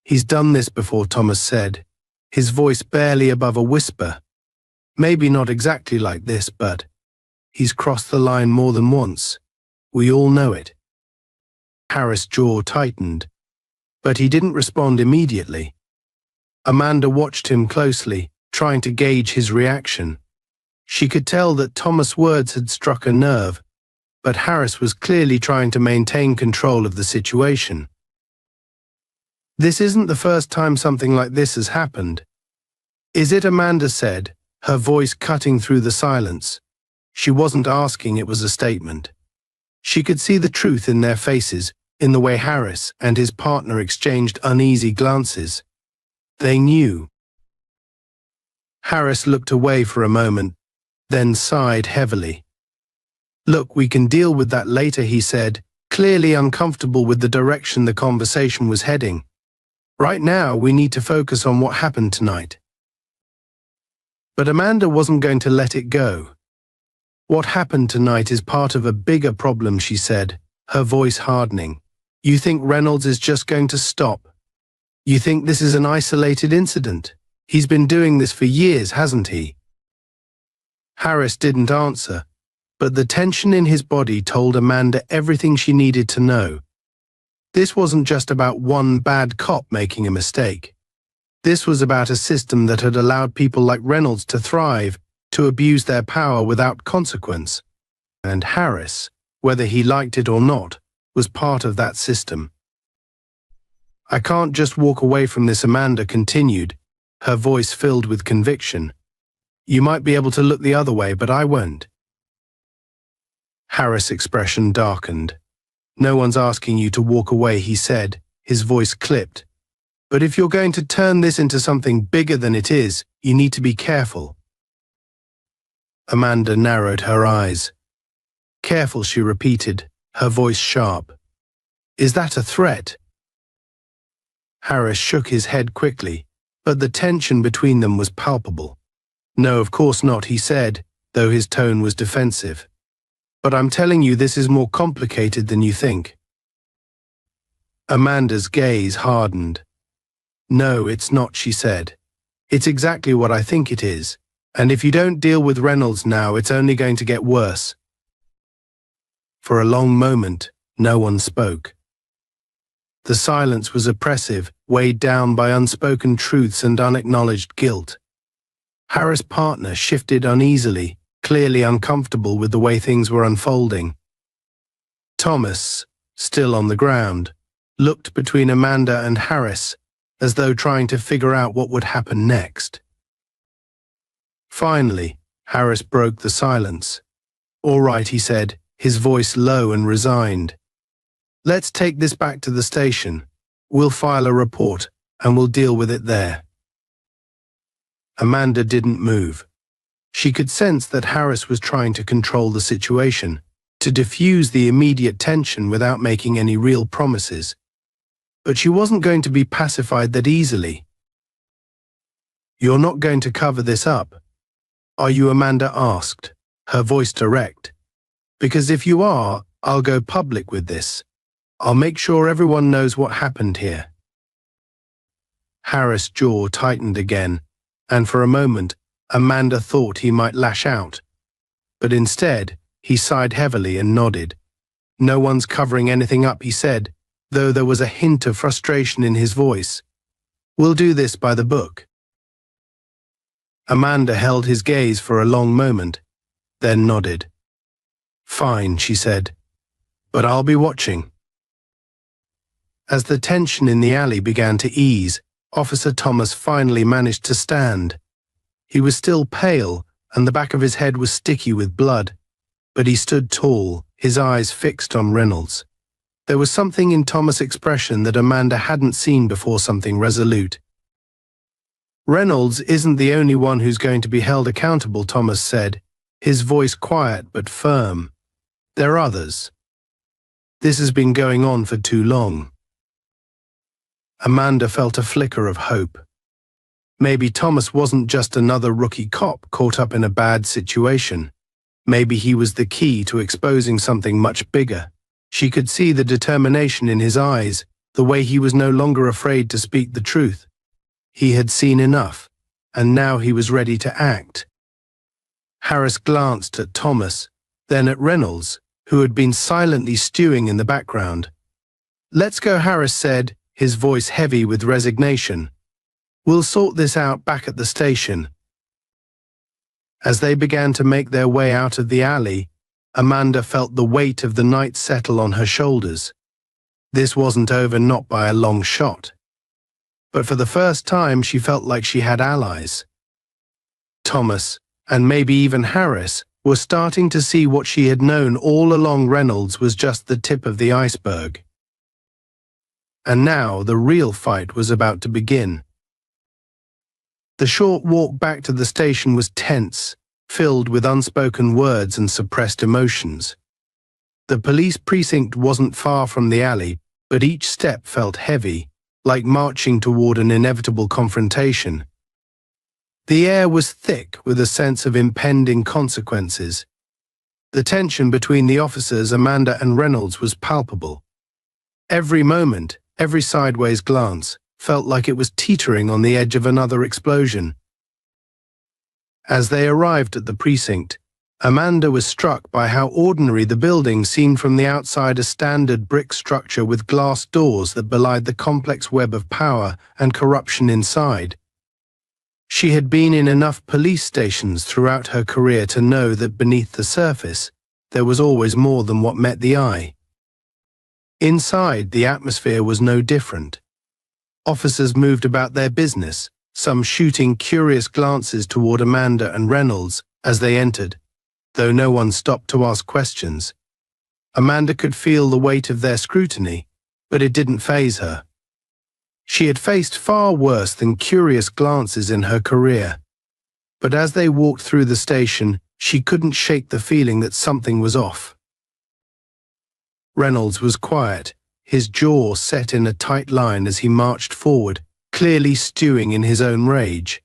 "He's done this before," Thomas said, his voice barely above a whisper. "Maybe not exactly like this, but he's crossed the line more than once. We all know it." Harris' jaw tightened, but he didn't respond immediately. Amanda watched him closely, trying to gauge his reaction. She could tell that Thomas' words had struck a nerve, but Harris was clearly trying to maintain control of the situation. "This isn't the first time something like this has happened," "Is it?" Amanda said, her voice cutting through the silence. She wasn't asking, it was a statement. She could see the truth in their faces, in the way Harris and his partner exchanged uneasy glances. They knew. Harris looked away for a moment, then sighed heavily. "Look, we can deal with that later," he said, clearly uncomfortable with the direction the conversation was heading. "Right now, we need to focus on what happened tonight." But Amanda wasn't going to let it go. "What happened tonight is part of a bigger problem," she said, her voice hardening. "You think Reynolds is just going to stop? You think this is an isolated incident? He's been doing this for years, hasn't he?" Harris didn't answer, but the tension in his body told Amanda everything she needed to know. This wasn't just about one bad cop making a mistake. This was about a system that had allowed people like Reynolds to thrive, to abuse their power without consequence. And Harris, whether he liked it or not, was part of that system. "I can't just walk away from this," Amanda continued, her voice filled with conviction. "You might be able to look the other way, but I won't." Harris' expression darkened. "No one's asking you to walk away," he said, his voice clipped. "But if you're going to turn this into something bigger than it is, you need to be careful." Amanda narrowed her eyes. "Careful," she repeated, her voice sharp. "Is that a threat?" Harris shook his head quickly, but the tension between them was palpable. "No, of course not," he said, though his tone was defensive. "But I'm telling you, this is more complicated than you think." Amanda's gaze hardened. "No, it's not," she said. "It's exactly what I think it is. And if you don't deal with Reynolds now, it's only going to get worse." For a long moment, no one spoke. The silence was oppressive, weighed down by unspoken truths and unacknowledged guilt. Harris' partner shifted uneasily, clearly uncomfortable with the way things were unfolding. Thomas, still on the ground, looked between Amanda and Harris, as though trying to figure out what would happen next. Finally, Harris broke the silence. "All right," he said, his voice low and resigned. "Let's take this back to the station. We'll file a report, and we'll deal with it there." Amanda didn't move. She could sense that Harris was trying to control the situation, to diffuse the immediate tension without making any real promises. But she wasn't going to be pacified that easily. "You're not going to cover this up, are you?" Amanda asked, her voice direct. "Because if you are, I'll go public with this. I'll make sure everyone knows what happened here." Harris' jaw tightened again, and for a moment, Amanda thought he might lash out. But instead, he sighed heavily and nodded. "No one's covering anything up," he said, though there was a hint of frustration in his voice. "We'll do this by the book." Amanda held his gaze for a long moment, then nodded. "Fine," she said, "but I'll be watching." As the tension in the alley began to ease, Officer Thomas finally managed to stand. He was still pale, and the back of his head was sticky with blood, but he stood tall, his eyes fixed on Reynolds. There was something in Thomas' expression that Amanda hadn't seen before, something resolute. "Reynolds isn't the only one who's going to be held accountable," Thomas said, his voice quiet but firm. "There are others. This has been going on for too long." Amanda felt a flicker of hope. Maybe Thomas wasn't just another rookie cop caught up in a bad situation. Maybe he was the key to exposing something much bigger. She could see the determination in his eyes, the way he was no longer afraid to speak the truth. He had seen enough, and now he was ready to act. Harris glanced at Thomas, then at Reynolds, who had been silently stewing in the background. "Let's go," Harris said, his voice heavy with resignation. "We'll sort this out back at the station." As they began to make their way out of the alley, Amanda felt the weight of the night settle on her shoulders. This wasn't over, not by a long shot. But for the first time, she felt like she had allies. Thomas, and maybe even Harris, were starting to see what she had known all along: Reynolds was just the tip of the iceberg. And now the real fight was about to begin. The short walk back to the station was tense, filled with unspoken words and suppressed emotions. The police precinct wasn't far from the alley, but each step felt heavy, like marching toward an inevitable confrontation. The air was thick with a sense of impending consequences. The tension between the officers, Amanda and Reynolds, was palpable. Every moment, every sideways glance, felt like it was teetering on the edge of another explosion. As they arrived at the precinct, Amanda was struck by how ordinary the building seemed from the outside: a standard brick structure with glass doors that belied the complex web of power and corruption inside. She had been in enough police stations throughout her career to know that beneath the surface, there was always more than what met the eye. Inside, the atmosphere was no different. Officers moved about their business, some shooting curious glances toward Amanda and Reynolds as they entered, though no one stopped to ask questions. Amanda could feel the weight of their scrutiny, but it didn't faze her. She had faced far worse than curious glances in her career. But as they walked through the station, she couldn't shake the feeling that something was off. Reynolds was quiet, his jaw set in a tight line as he marched forward, clearly stewing in his own rage.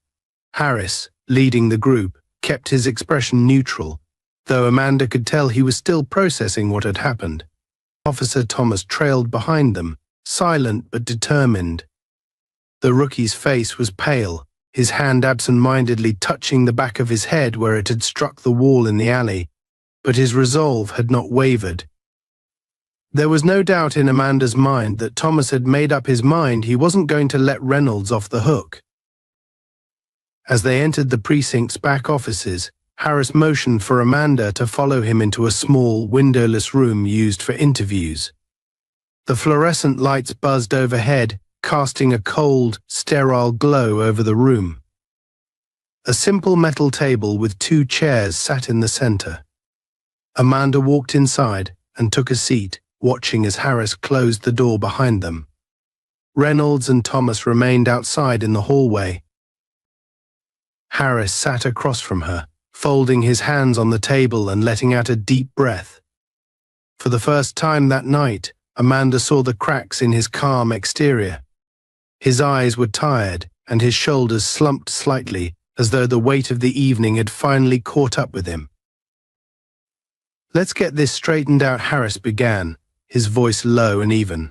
Harris, leading the group, kept his expression neutral, though Amanda could tell he was still processing what had happened. Officer Thomas trailed behind them, silent but determined. The rookie's face was pale, his hand absent-mindedly touching the back of his head where it had struck the wall in the alley, but his resolve had not wavered. There was no doubt in Amanda's mind that Thomas had made up his mind he wasn't going to let Reynolds off the hook. As they entered the precinct's back offices, Harris motioned for Amanda to follow him into a small, windowless room used for interviews. The fluorescent lights buzzed overhead, casting a cold, sterile glow over the room. A simple metal table with 2 chairs sat in the center. Amanda walked inside and took a seat, watching as Harris closed the door behind them. Reynolds and Thomas remained outside in the hallway. Harris sat across from her, folding his hands on the table and letting out a deep breath. For the first time that night, Amanda saw the cracks in his calm exterior. His eyes were tired, and his shoulders slumped slightly, as though the weight of the evening had finally caught up with him. "Let's get this straightened out," Harris began, his voice low and even.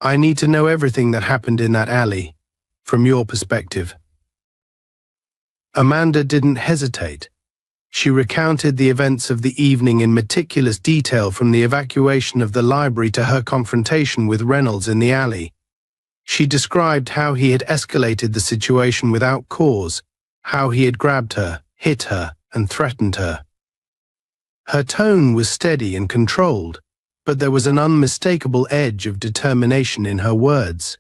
"I need to know everything that happened in that alley, from your perspective." Amanda didn't hesitate. She recounted the events of the evening in meticulous detail, from the evacuation of the library to her confrontation with Reynolds in the alley. She described how he had escalated the situation without cause, how he had grabbed her, hit her, and threatened her. Her tone was steady and controlled, but there was an unmistakable edge of determination in her words.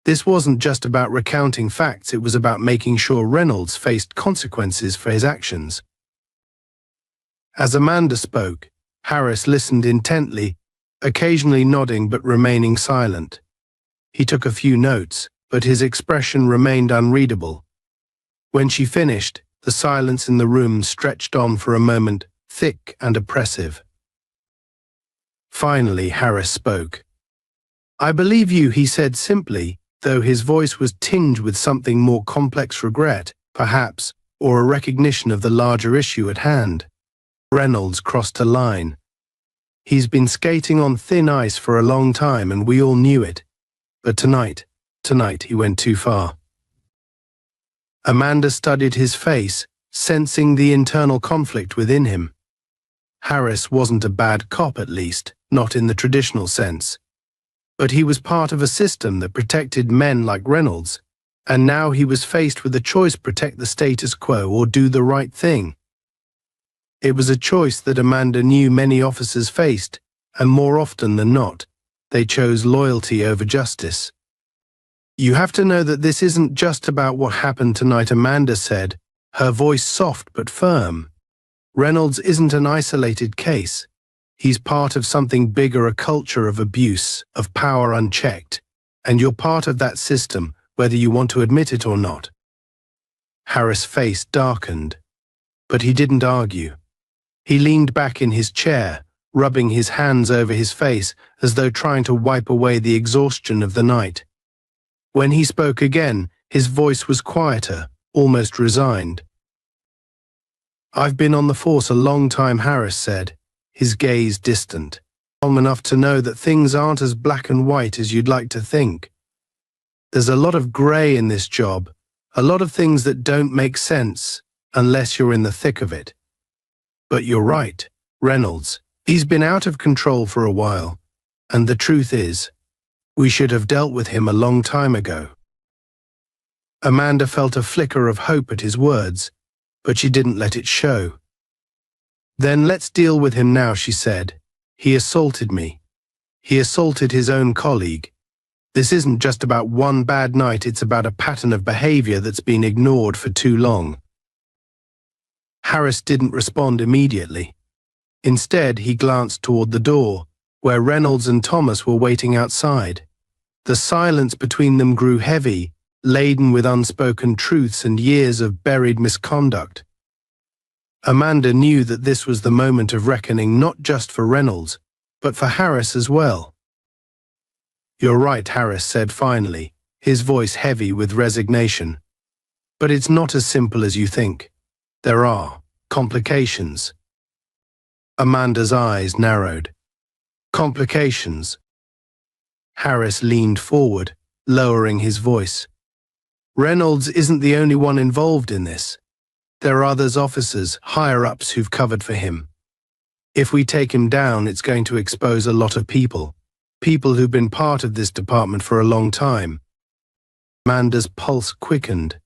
This wasn't just about recounting facts, it was about making sure Reynolds faced consequences for his actions. As Amanda spoke, Harris listened intently, occasionally nodding but remaining silent. He took a few notes, but his expression remained unreadable. When she finished, the silence in the room stretched on for a moment, thick and oppressive. Finally, Harris spoke. "I believe you," he said simply, though his voice was tinged with something more complex: regret, perhaps, or a recognition of the larger issue at hand. Reynolds crossed a line. He's been skating on thin ice for a long time, and we all knew it. But tonight he went too far. Amanda studied his face, sensing the internal conflict within him. Harris wasn't a bad cop, at least, not in the traditional sense. But he was part of a system that protected men like Reynolds, and now he was faced with a choice: protect the status quo or do the right thing. It was a choice that Amanda knew many officers faced, and more often than not, they chose loyalty over justice. "You have to know that this isn't just about what happened tonight," Amanda said, her voice soft but firm. "Reynolds isn't an isolated case. He's part of something bigger, a culture of abuse, of power unchecked, and you're part of that system, whether you want to admit it or not." Harris' face darkened, but he didn't argue. He leaned back in his chair, rubbing his hands over his face as though trying to wipe away the exhaustion of the night. When he spoke again, his voice was quieter, almost resigned. "I've been on the force a long time," Harris said, his gaze distant. "Long enough to know that things aren't as black and white as you'd like to think. There's a lot of grey in this job, a lot of things that don't make sense unless you're in the thick of it. But you're right, Reynolds. He's been out of control for a while, and the truth is, we should have dealt with him a long time ago." Amanda felt a flicker of hope at his words, but she didn't let it show. "Then let's deal with him now," she said. "He assaulted me. He assaulted his own colleague. This isn't just about one bad night, it's about a pattern of behavior that's been ignored for too long." Harris didn't respond immediately. Instead, he glanced toward the door, where Reynolds and Thomas were waiting outside. The silence between them grew heavy, laden with unspoken truths and years of buried misconduct. Amanda knew that this was the moment of reckoning, not just for Reynolds, but for Harris as well. "You're right," Harris said finally, his voice heavy with resignation. "But it's not as simple as you think. There are complications." Amanda's eyes narrowed. "Complications?" Harris leaned forward, lowering his voice. "Reynolds isn't the only one involved in this. There are others, officers, higher-ups who've covered for him. If we take him down, it's going to expose a lot of people who've been part of this department for a long time." Amanda's pulse quickened.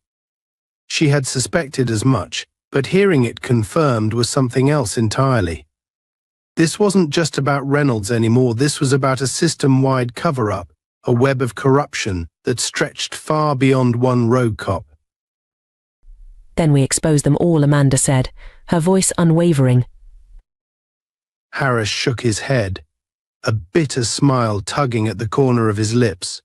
She had suspected as much, but hearing it confirmed was something else entirely. This wasn't just about Reynolds anymore, this was about a system-wide cover-up, a web of corruption that stretched far beyond one rogue cop. "Then we expose them all," Amanda said, her voice unwavering. Harris shook his head, a bitter smile tugging at the corner of his lips.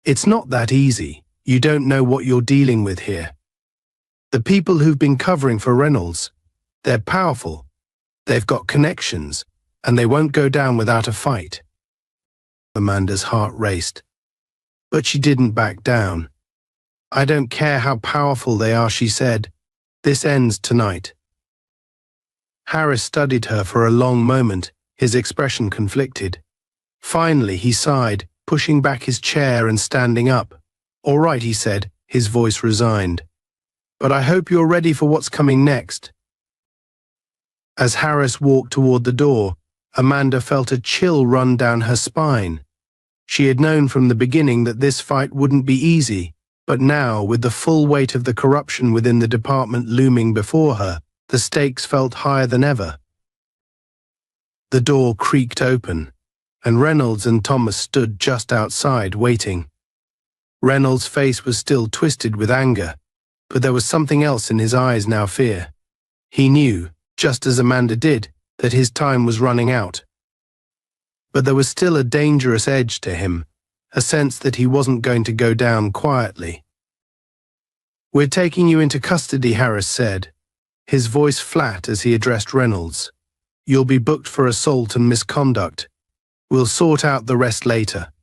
"It's not that easy. You don't know what you're dealing with here. The people who've been covering for Reynolds, they're powerful. They've got connections, and they won't go down without a fight." Amanda's heart raced, but she didn't back down. "I don't care how powerful they are," she said. "This ends tonight." Harris studied her for a long moment, his expression conflicted. Finally, he sighed, pushing back his chair and standing up. "All right," he said, his voice resigned. "But I hope you're ready for what's coming next." As Harris walked toward the door, Amanda felt a chill run down her spine. She had known from the beginning that this fight wouldn't be easy, but now, with the full weight of the corruption within the department looming before her, the stakes felt higher than ever. The door creaked open, and Reynolds and Thomas stood just outside, waiting. Reynolds' face was still twisted with anger, but there was something else in his eyes now, fear. He knew, just as Amanda did, that his time was running out. But there was still a dangerous edge to him, a sense that he wasn't going to go down quietly. "We're taking you into custody," Harris said, his voice flat as he addressed Reynolds. "You'll be booked for assault and misconduct. We'll sort out the rest later."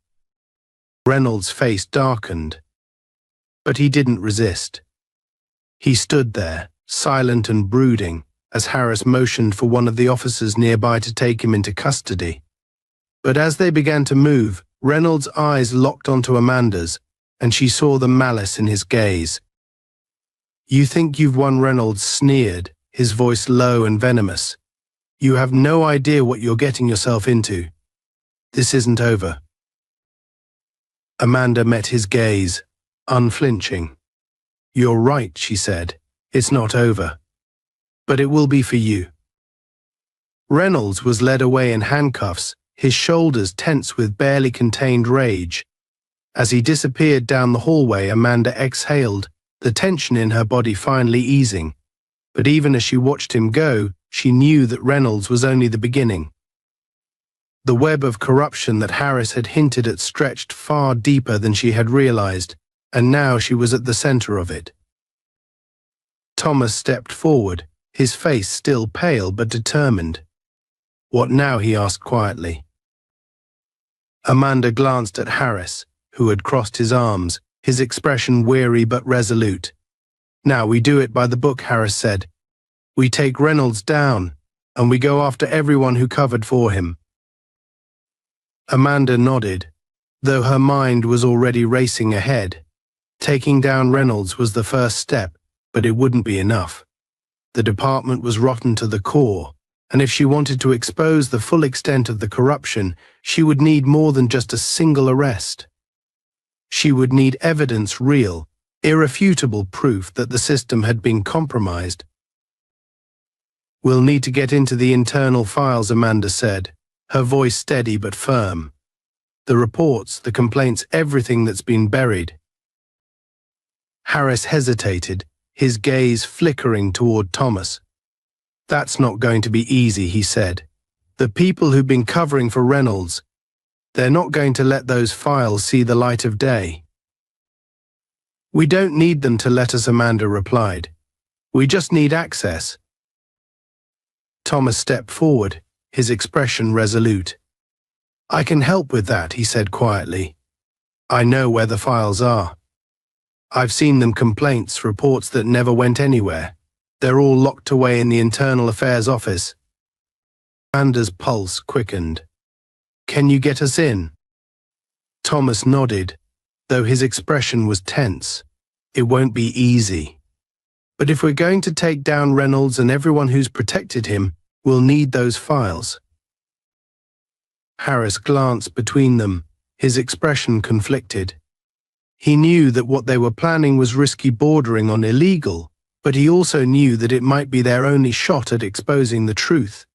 Reynolds' face darkened, but he didn't resist. He stood there, silent and brooding, as Harris motioned for one of the officers nearby to take him into custody. But as they began to move, Reynolds' eyes locked onto Amanda's, and she saw the malice in his gaze. "You think you've won?" Reynolds sneered, his voice low and venomous. "You have no idea what you're getting yourself into. This isn't over." Amanda met his gaze, unflinching. "You're right," she said. "It's not over. But it will be for you." Reynolds was led away in handcuffs, his shoulders tense with barely contained rage. As he disappeared down the hallway, Amanda exhaled, the tension in her body finally easing. But even as she watched him go, she knew that Reynolds was only the beginning. The web of corruption that Harris had hinted at stretched far deeper than she had realized, and now she was at the center of it. Thomas stepped forward, his face still pale but determined. "What now?" he asked quietly. Amanda glanced at Harris, who had crossed his arms, his expression weary but resolute. "Now we do it by the book," Harris said. "We take Reynolds down, and we go after everyone who covered for him." Amanda nodded, though her mind was already racing ahead. Taking down Reynolds was the first step, but it wouldn't be enough. The department was rotten to the core, and if she wanted to expose the full extent of the corruption, she would need more than just a single arrest. She would need evidence, real, irrefutable proof that the system had been compromised. "We'll need to get into the internal files," Amanda said, her voice steady but firm. "The reports, the complaints, everything that's been buried." Harris hesitated, his gaze flickering toward Thomas. "That's not going to be easy," he said. "The people who've been covering for Reynolds, they're not going to let those files see the light of day." "We don't need them to let us," Amanda replied. "We just need access." Thomas stepped forward, his expression resolute. "I can help with that," he said quietly. "I know where the files are. I've seen them, complaints, reports that never went anywhere. They're all locked away in the Internal Affairs office." Amanda's pulse quickened. "Can you get us in?" Thomas nodded, though his expression was tense. "It won't be easy. But if we're going to take down Reynolds and everyone who's protected him, we'll need those files." Harris glanced between them, his expression conflicted. He knew that what they were planning was risky, bordering on illegal, but he also knew that it might be their only shot at exposing the truth.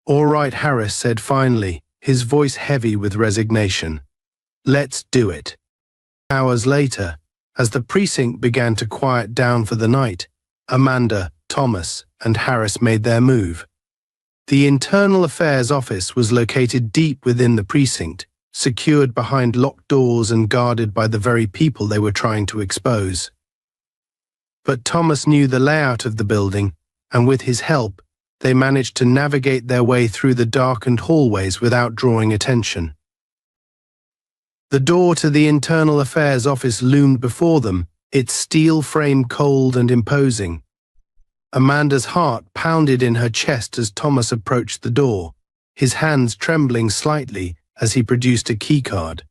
"All right," Harris said finally, his voice heavy with resignation. "Let's do it." Hours later, as the precinct began to quiet down for the night, Amanda, Thomas, and Harris made their move. The Internal Affairs office was located deep within the precinct, secured behind locked doors and guarded by the very people they were trying to expose. But Thomas knew the layout of the building, and with his help, they managed to navigate their way through the darkened hallways without drawing attention. The door to the Internal Affairs office loomed before them, its steel frame cold and imposing. Amanda's heart pounded in her chest as Thomas approached the door, his hands trembling slightly as he produced a keycard.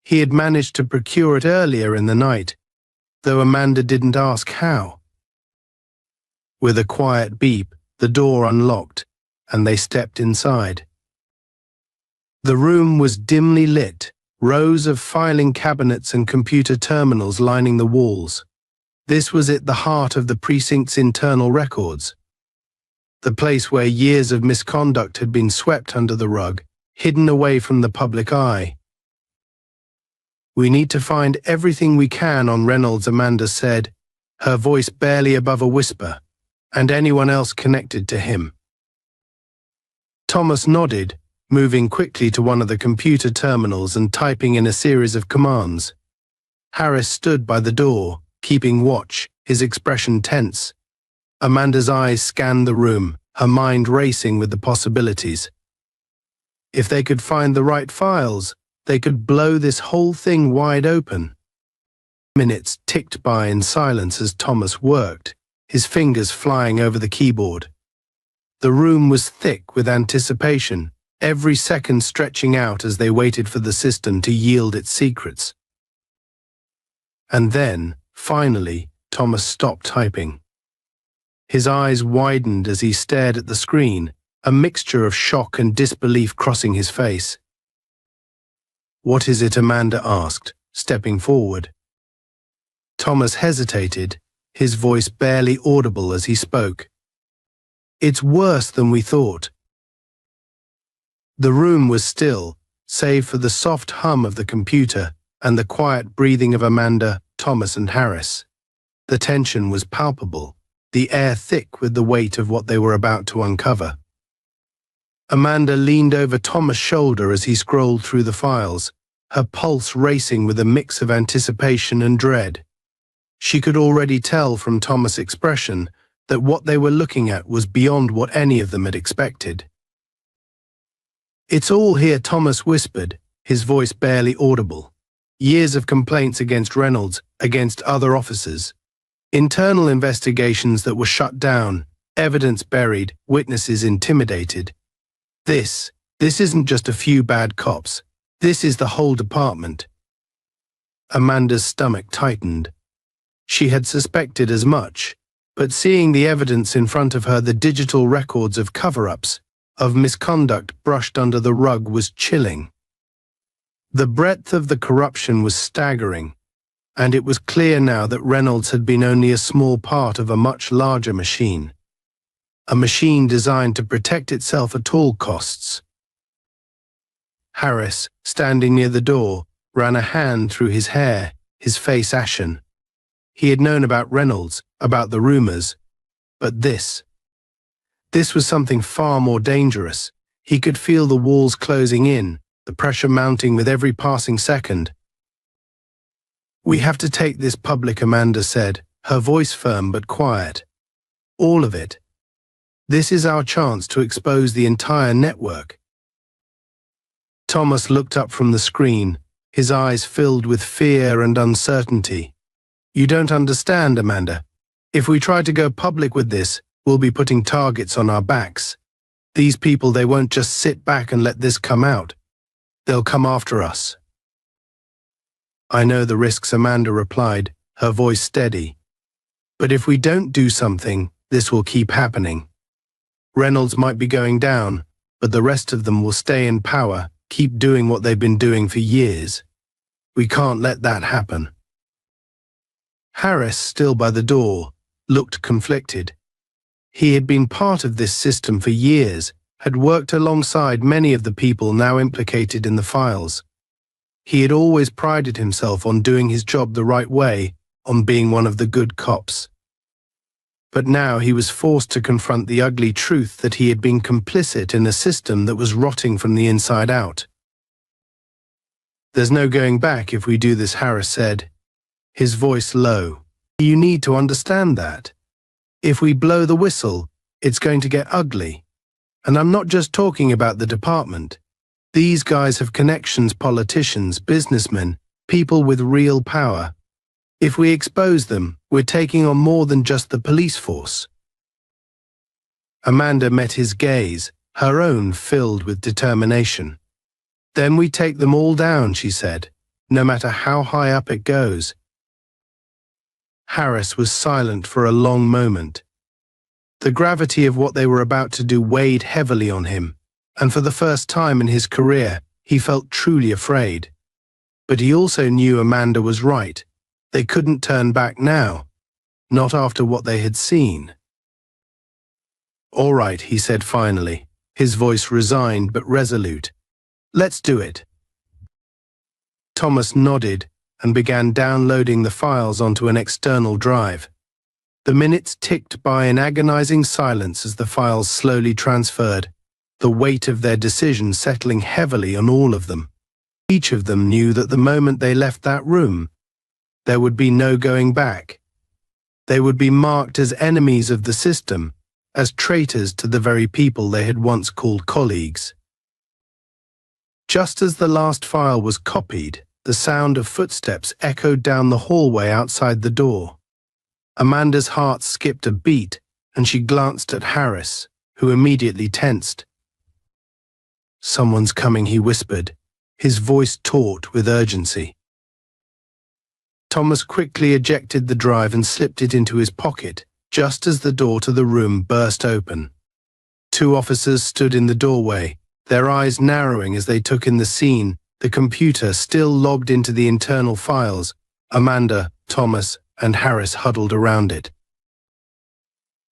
He had managed to procure it earlier in the night, though Amanda didn't ask how. With a quiet beep, the door unlocked, and they stepped inside. The room was dimly lit, rows of filing cabinets and computer terminals lining the walls. This was at the heart of the precinct's internal records, the place where years of misconduct had been swept under the rug, hidden away from the public eye. "We need to find everything we can on Reynolds," Amanda said, her voice barely above a whisper, "and anyone else connected to him." Thomas nodded, moving quickly to one of the computer terminals and typing in a series of commands. Harris stood by the door, keeping watch, his expression tense. Amanda's eyes scanned the room, her mind racing with the possibilities. If they could find the right files, they could blow this whole thing wide open. Minutes ticked by in silence as Thomas worked, his fingers flying over the keyboard. The room was thick with anticipation, every second stretching out as they waited for the system to yield its secrets. And then, finally, Thomas stopped typing. His eyes widened as he stared at the screen, a mixture of shock and disbelief crossing his face. "What is it?" Amanda asked, stepping forward. Thomas hesitated, his voice barely audible as he spoke. "It's worse than we thought." The room was still, save for the soft hum of the computer and the quiet breathing of Amanda, Thomas and Harris. The tension was palpable, the air thick with the weight of what they were about to uncover. Amanda leaned over Thomas' shoulder as he scrolled through the files, her pulse racing with a mix of anticipation and dread. She could already tell from Thomas' expression that what they were looking at was beyond what any of them had expected. "It's all here," Thomas whispered, his voice barely audible. Years of complaints against Reynolds, against other officers. Internal investigations that were shut down, evidence buried, witnesses intimidated. This isn't just a few bad cops. This is the whole department. Amanda's stomach tightened. She had suspected as much, but seeing the evidence in front of her, the digital records of cover-ups, of misconduct brushed under the rug, was chilling. The breadth of the corruption was staggering, and it was clear now that Reynolds had been only a small part of a much larger machine. A machine designed to protect itself at all costs. Harris, standing near the door, ran a hand through his hair, his face ashen. He had known about Reynolds, about the rumors, but this was something far more dangerous. He could feel the walls closing in, the pressure mounting with every passing second. "We have to take this public," Amanda said, her voice firm but quiet. "All of it. This is our chance to expose the entire network." Thomas looked up from the screen, his eyes filled with fear and uncertainty. "You don't understand, Amanda. If we try to go public with this, we'll be putting targets on our backs. These people, they won't just sit back and let this come out. They'll come after us." "I know the risks," Amanda replied, her voice steady. "But if we don't do something, this will keep happening. Reynolds might be going down, but the rest of them will stay in power, keep doing what they've been doing for years. We can't let that happen." Harris, still by the door, looked conflicted. He had been part of this system for years, had worked alongside many of the people now implicated in the files. He had always prided himself on doing his job the right way, on being one of the good cops. But now he was forced to confront the ugly truth that he had been complicit in a system that was rotting from the inside out. "There's no going back if we do this," Harris said, his voice low. "You need to understand that. If we blow the whistle, it's going to get ugly. And I'm not just talking about the department. These guys have connections, politicians, businessmen, people with real power. If we expose them, we're taking on more than just the police force." Amanda met his gaze, her own filled with determination. "Then we take them all down," she said, "no matter how high up it goes." Harris was silent for a long moment. The gravity of what they were about to do weighed heavily on him, and for the first time in his career, he felt truly afraid. But he also knew Amanda was right. They couldn't turn back now, not after what they had seen. "All right," he said finally, his voice resigned but resolute. "Let's do it." Thomas nodded and began downloading the files onto an external drive. The minutes ticked by in agonizing silence as the files slowly transferred, the weight of their decision settling heavily on all of them. Each of them knew that the moment they left that room, there would be no going back. They would be marked as enemies of the system, as traitors to the very people they had once called colleagues. Just as the last file was copied, the sound of footsteps echoed down the hallway outside the door. Amanda's heart skipped a beat, and she glanced at Harris, who immediately tensed. "Someone's coming," he whispered, his voice taut with urgency. Thomas quickly ejected the drive and slipped it into his pocket, just as the door to the room burst open. Two officers stood in the doorway, their eyes narrowing as they took in the scene, the computer still logged into the internal files, Amanda, Thomas, and Harris huddled around it.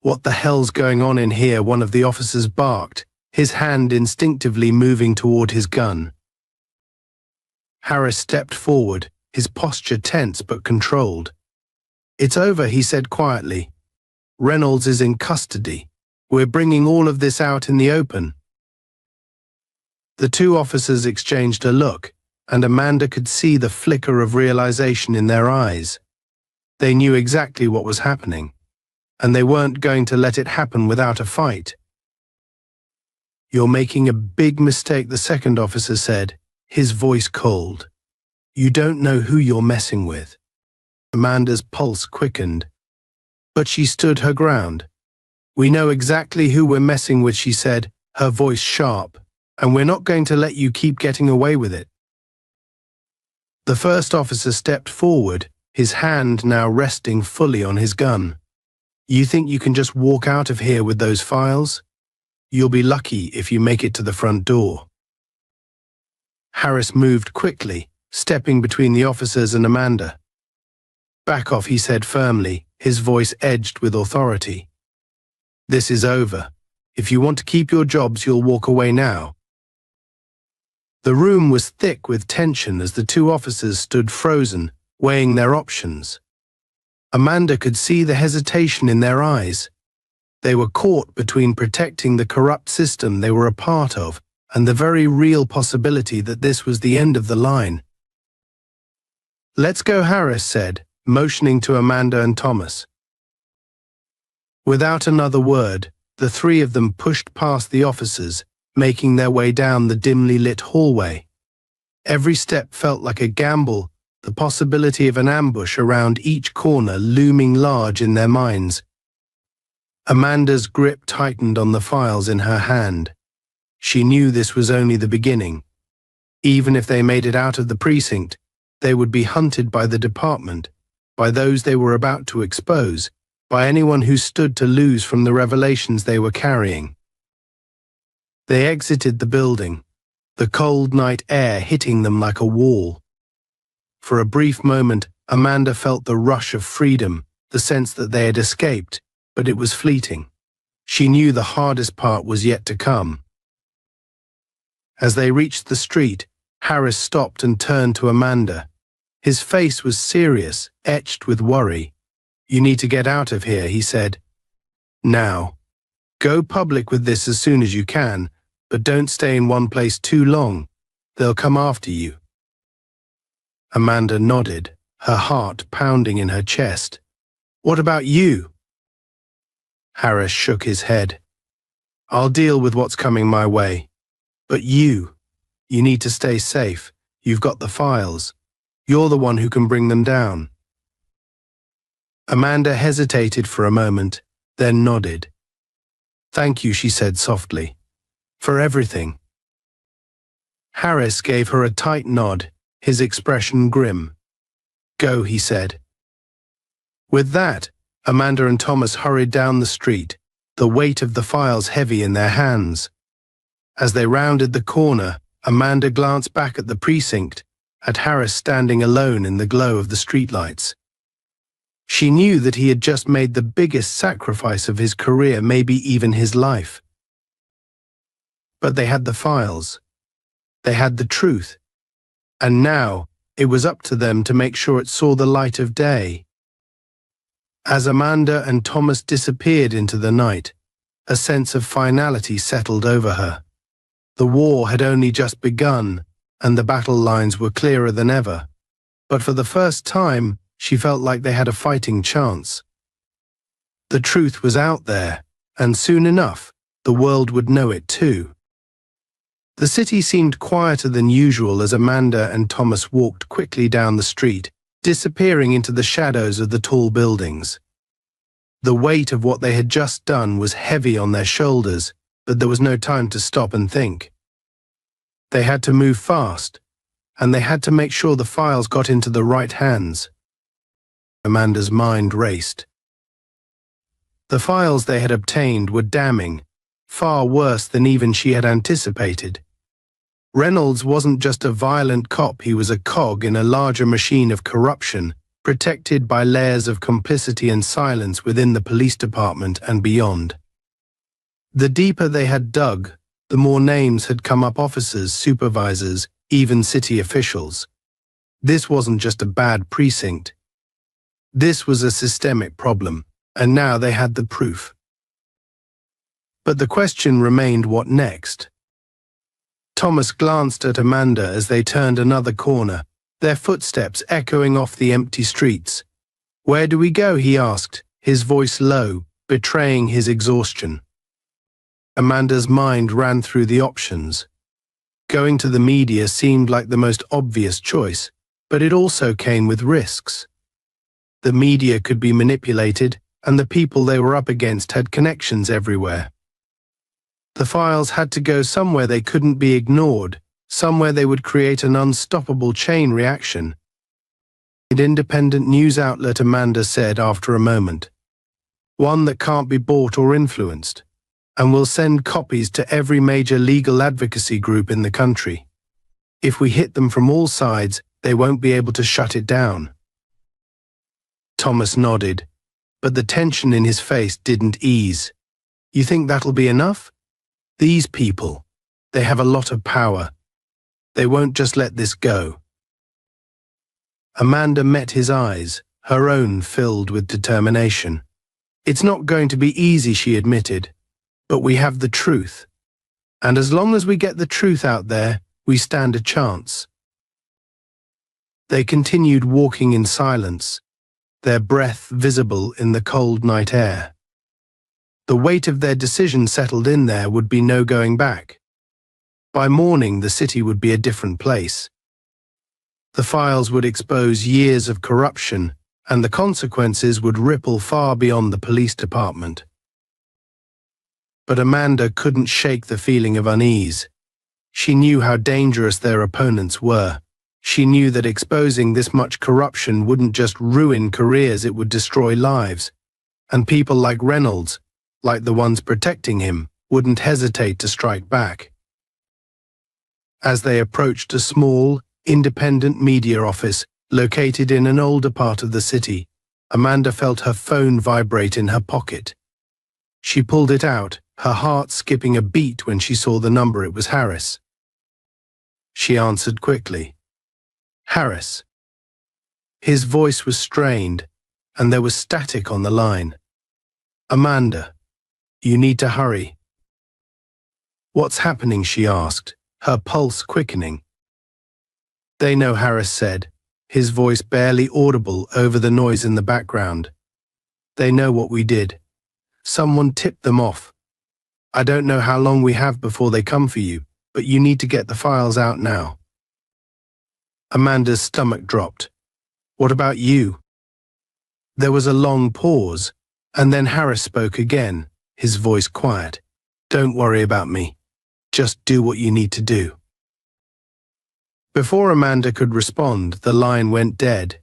"What the hell's going on in here?" one of the officers barked, his hand instinctively moving toward his gun. Harris stepped forward, his posture tense but controlled. "It's over," he said quietly. "Reynolds is in custody. We're bringing all of this out in the open." The two officers exchanged a look, and Amanda could see the flicker of realization in their eyes. They knew exactly what was happening, and they weren't going to let it happen without a fight. "You're making a big mistake," the second officer said, his voice cold. "You don't know who you're messing with." Amanda's pulse quickened, but she stood her ground. "We know exactly who we're messing with," she said, her voice sharp, "and we're not going to let you keep getting away with it." The first officer stepped forward, his hand now resting fully on his gun. "You think you can just walk out of here with those files? You'll be lucky if you make it to the front door." Harris moved quickly, stepping between the officers and Amanda. "Back off," he said firmly, his voice edged with authority. "This is over. If you want to keep your jobs, you'll walk away now." The room was thick with tension as the two officers stood frozen, weighing their options. Amanda could see the hesitation in their eyes. They were caught between protecting the corrupt system they were a part of and the very real possibility that this was the end of the line. "Let's go," Harris said, motioning to Amanda and Thomas. Without another word, the three of them pushed past the officers, making their way down the dimly lit hallway. Every step felt like a gamble, the possibility of an ambush around each corner looming large in their minds. Amanda's grip tightened on the files in her hand. She knew this was only the beginning. Even if they made it out of the precinct, they would be hunted by the department, by those they were about to expose, by anyone who stood to lose from the revelations they were carrying. They exited the building, the cold night air hitting them like a wall. For a brief moment, Amanda felt the rush of freedom, the sense that they had escaped, but it was fleeting. She knew the hardest part was yet to come. As they reached the street, Harris stopped and turned to Amanda. His face was serious, etched with worry. "You need to get out of here," he said. "Now. Go public with this as soon as you can, but don't stay in one place too long. They'll come after you." Amanda nodded, her heart pounding in her chest. "What about you?" Harris shook his head. "I'll deal with what's coming my way. But you need to stay safe. You've got the files. You're the one who can bring them down." Amanda hesitated for a moment, then nodded. "Thank you," she said softly. "For everything." Harris gave her a tight nod, his expression grim. "Go," he said. With that, Amanda and Thomas hurried down the street, the weight of the files heavy in their hands. As they rounded the corner, Amanda glanced back at the precinct, at Harris standing alone in the glow of the streetlights. She knew that he had just made the biggest sacrifice of his career, maybe even his life. But they had the files. They had the truth. And now, it was up to them to make sure it saw the light of day. As Amanda and Thomas disappeared into the night, a sense of finality settled over her. The war had only just begun, and the battle lines were clearer than ever. But for the first time, she felt like they had a fighting chance. The truth was out there, and soon enough, the world would know it too. The city seemed quieter than usual as Amanda and Thomas walked quickly down the street, disappearing into the shadows of the tall buildings. The weight of what they had just done was heavy on their shoulders, but there was no time to stop and think. They had to move fast, and they had to make sure the files got into the right hands. Amanda's mind raced. The files they had obtained were damning, far worse than even she had anticipated. Reynolds wasn't just a violent cop, he was a cog in a larger machine of corruption, protected by layers of complicity and silence within the police department and beyond. The deeper they had dug, the more names had come up: officers, supervisors, even city officials. This wasn't just a bad precinct. This was a systemic problem, and now they had the proof. But the question remained, what next? Thomas glanced at Amanda as they turned another corner, their footsteps echoing off the empty streets. "Where do we go?" he asked, his voice low, betraying his exhaustion. Amanda's mind ran through the options. Going to the media seemed like the most obvious choice, but it also came with risks. The media could be manipulated, and the people they were up against had connections everywhere. The files had to go somewhere they couldn't be ignored, somewhere they would create an unstoppable chain reaction. An independent news outlet, Amanda said after a moment. One that can't be bought or influenced, and will send copies to every major legal advocacy group in the country. If we hit them from all sides, they won't be able to shut it down. Thomas nodded, but the tension in his face didn't ease. "You think that'll be enough? These people, they have a lot of power. They won't just let this go." Amanda met his eyes, her own filled with determination. "It's not going to be easy," she admitted, "but we have the truth. And as long as we get the truth out there, we stand a chance." They continued walking in silence, their breath visible in the cold night air. The weight of their decision settled in. There would be no going back. By morning, the city would be a different place. The files would expose years of corruption, and the consequences would ripple far beyond the police department. But Amanda couldn't shake the feeling of unease. She knew how dangerous their opponents were. She knew that exposing this much corruption wouldn't just ruin careers, it would destroy lives. And people like Reynolds, like the ones protecting him, wouldn't hesitate to strike back. As they approached a small, independent media office located in an older part of the city, Amanda felt her phone vibrate in her pocket. She pulled it out, her heart skipping a beat when she saw the number. It was Harris. She answered quickly. "Harris." His voice was strained, and there was static on the line. "Amanda, you need to hurry." "What's happening?" she asked, her pulse quickening. "They know," Harris said, his voice barely audible over the noise in the background. "They know what we did. Someone tipped them off. I don't know how long we have before they come for you, but you need to get the files out now." Amanda's stomach dropped. "What about you?" There was a long pause, and then Harris spoke again, his voice quiet. "Don't worry about me. Just do what you need to do." Before Amanda could respond, the line went dead.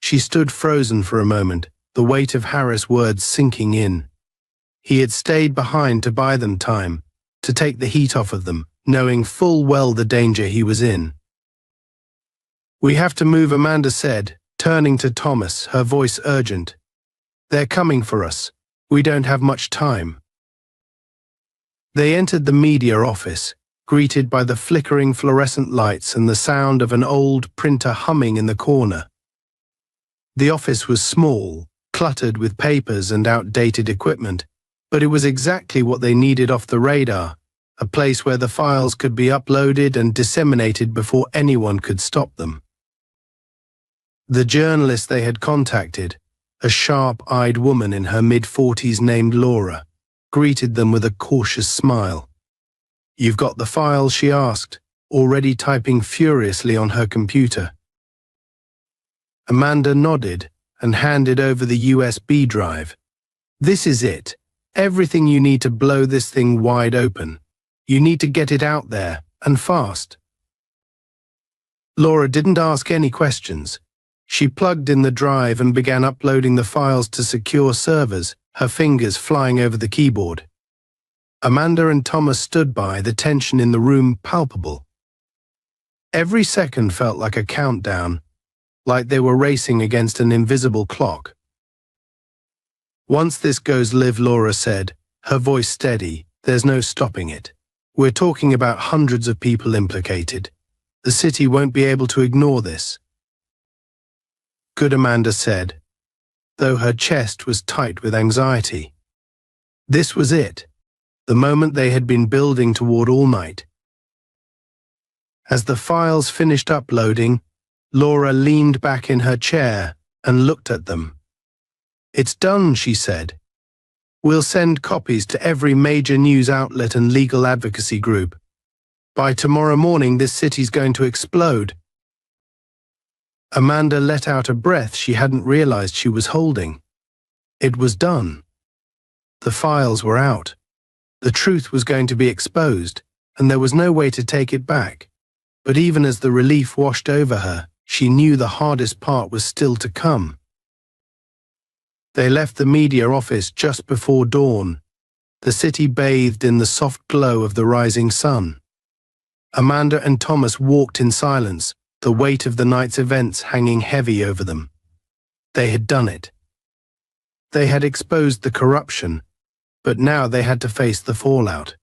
She stood frozen for a moment, the weight of Harris' words sinking in. He had stayed behind to buy them time, to take the heat off of them, knowing full well the danger he was in. "We have to move," Amanda said, turning to Thomas, her voice urgent. "They're coming for us. We don't have much time." They entered the media office, greeted by the flickering fluorescent lights and the sound of an old printer humming in the corner. The office was small, cluttered with papers and outdated equipment, but it was exactly what they needed off the radar, a place where the files could be uploaded and disseminated before anyone could stop them. The journalist they had contacted, a sharp-eyed woman in her mid-40s named Laura, greeted them with a cautious smile. "You've got the files?" she asked, already typing furiously on her computer. Amanda nodded and handed over the USB drive. "This is it. Everything you need to blow this thing wide open. You need to get it out there, and fast." Laura didn't ask any questions. She plugged in the drive and began uploading the files to secure servers, her fingers flying over the keyboard. Amanda and Thomas stood by, the tension in the room palpable. Every second felt like a countdown, like they were racing against an invisible clock. "Once this goes live," Laura said, her voice steady, "there's no stopping it. We're talking about hundreds of people implicated. The city won't be able to ignore this. good, Amanda said, though her chest was tight with anxiety. This was it, the moment they had been building toward all night. As the files finished uploading, Laura leaned back in her chair and looked at them. It's done, she said. We'll send copies to every major news outlet and legal advocacy group. By tomorrow morning, this city's going to explode. Amanda let out a breath she hadn't realized she was holding. It was done. The files were out. The truth was going to be exposed, and there was no way to take it back. But even as the relief washed over her, she knew the hardest part was still to come. They left the media office just before dawn, the city bathed in the soft glow of the rising sun. Amanda and Thomas walked in silence, the weight of the night's events hanging heavy over them. They had done it. They had exposed the corruption, but now they had to face the fallout.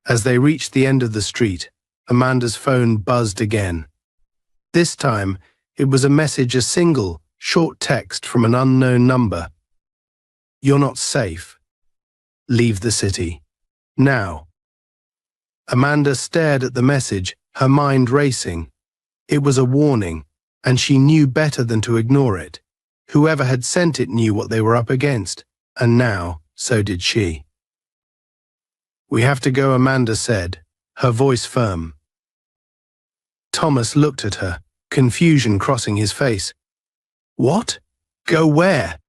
As they reached the end of the street, Amanda's phone buzzed again. This time, it was a message, a single, short text from an unknown number. You're not safe. Leave the city. Now. Amanda stared at the message, her mind racing. It was a warning, and she knew better than to ignore it. Whoever had sent it knew what they were up against, and now, so did she. We have to go, Amanda said, her voice firm. Thomas looked at her, confusion crossing his face. What? Go where?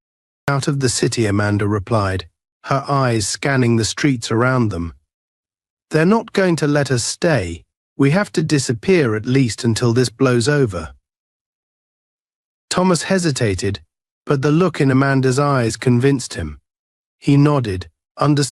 Out of the city, Amanda replied, her eyes scanning the streets around them. They're not going to let us stay. We have to disappear at least until this blows over. Thomas hesitated, but the look in Amanda's eyes convinced him. He nodded, understanding.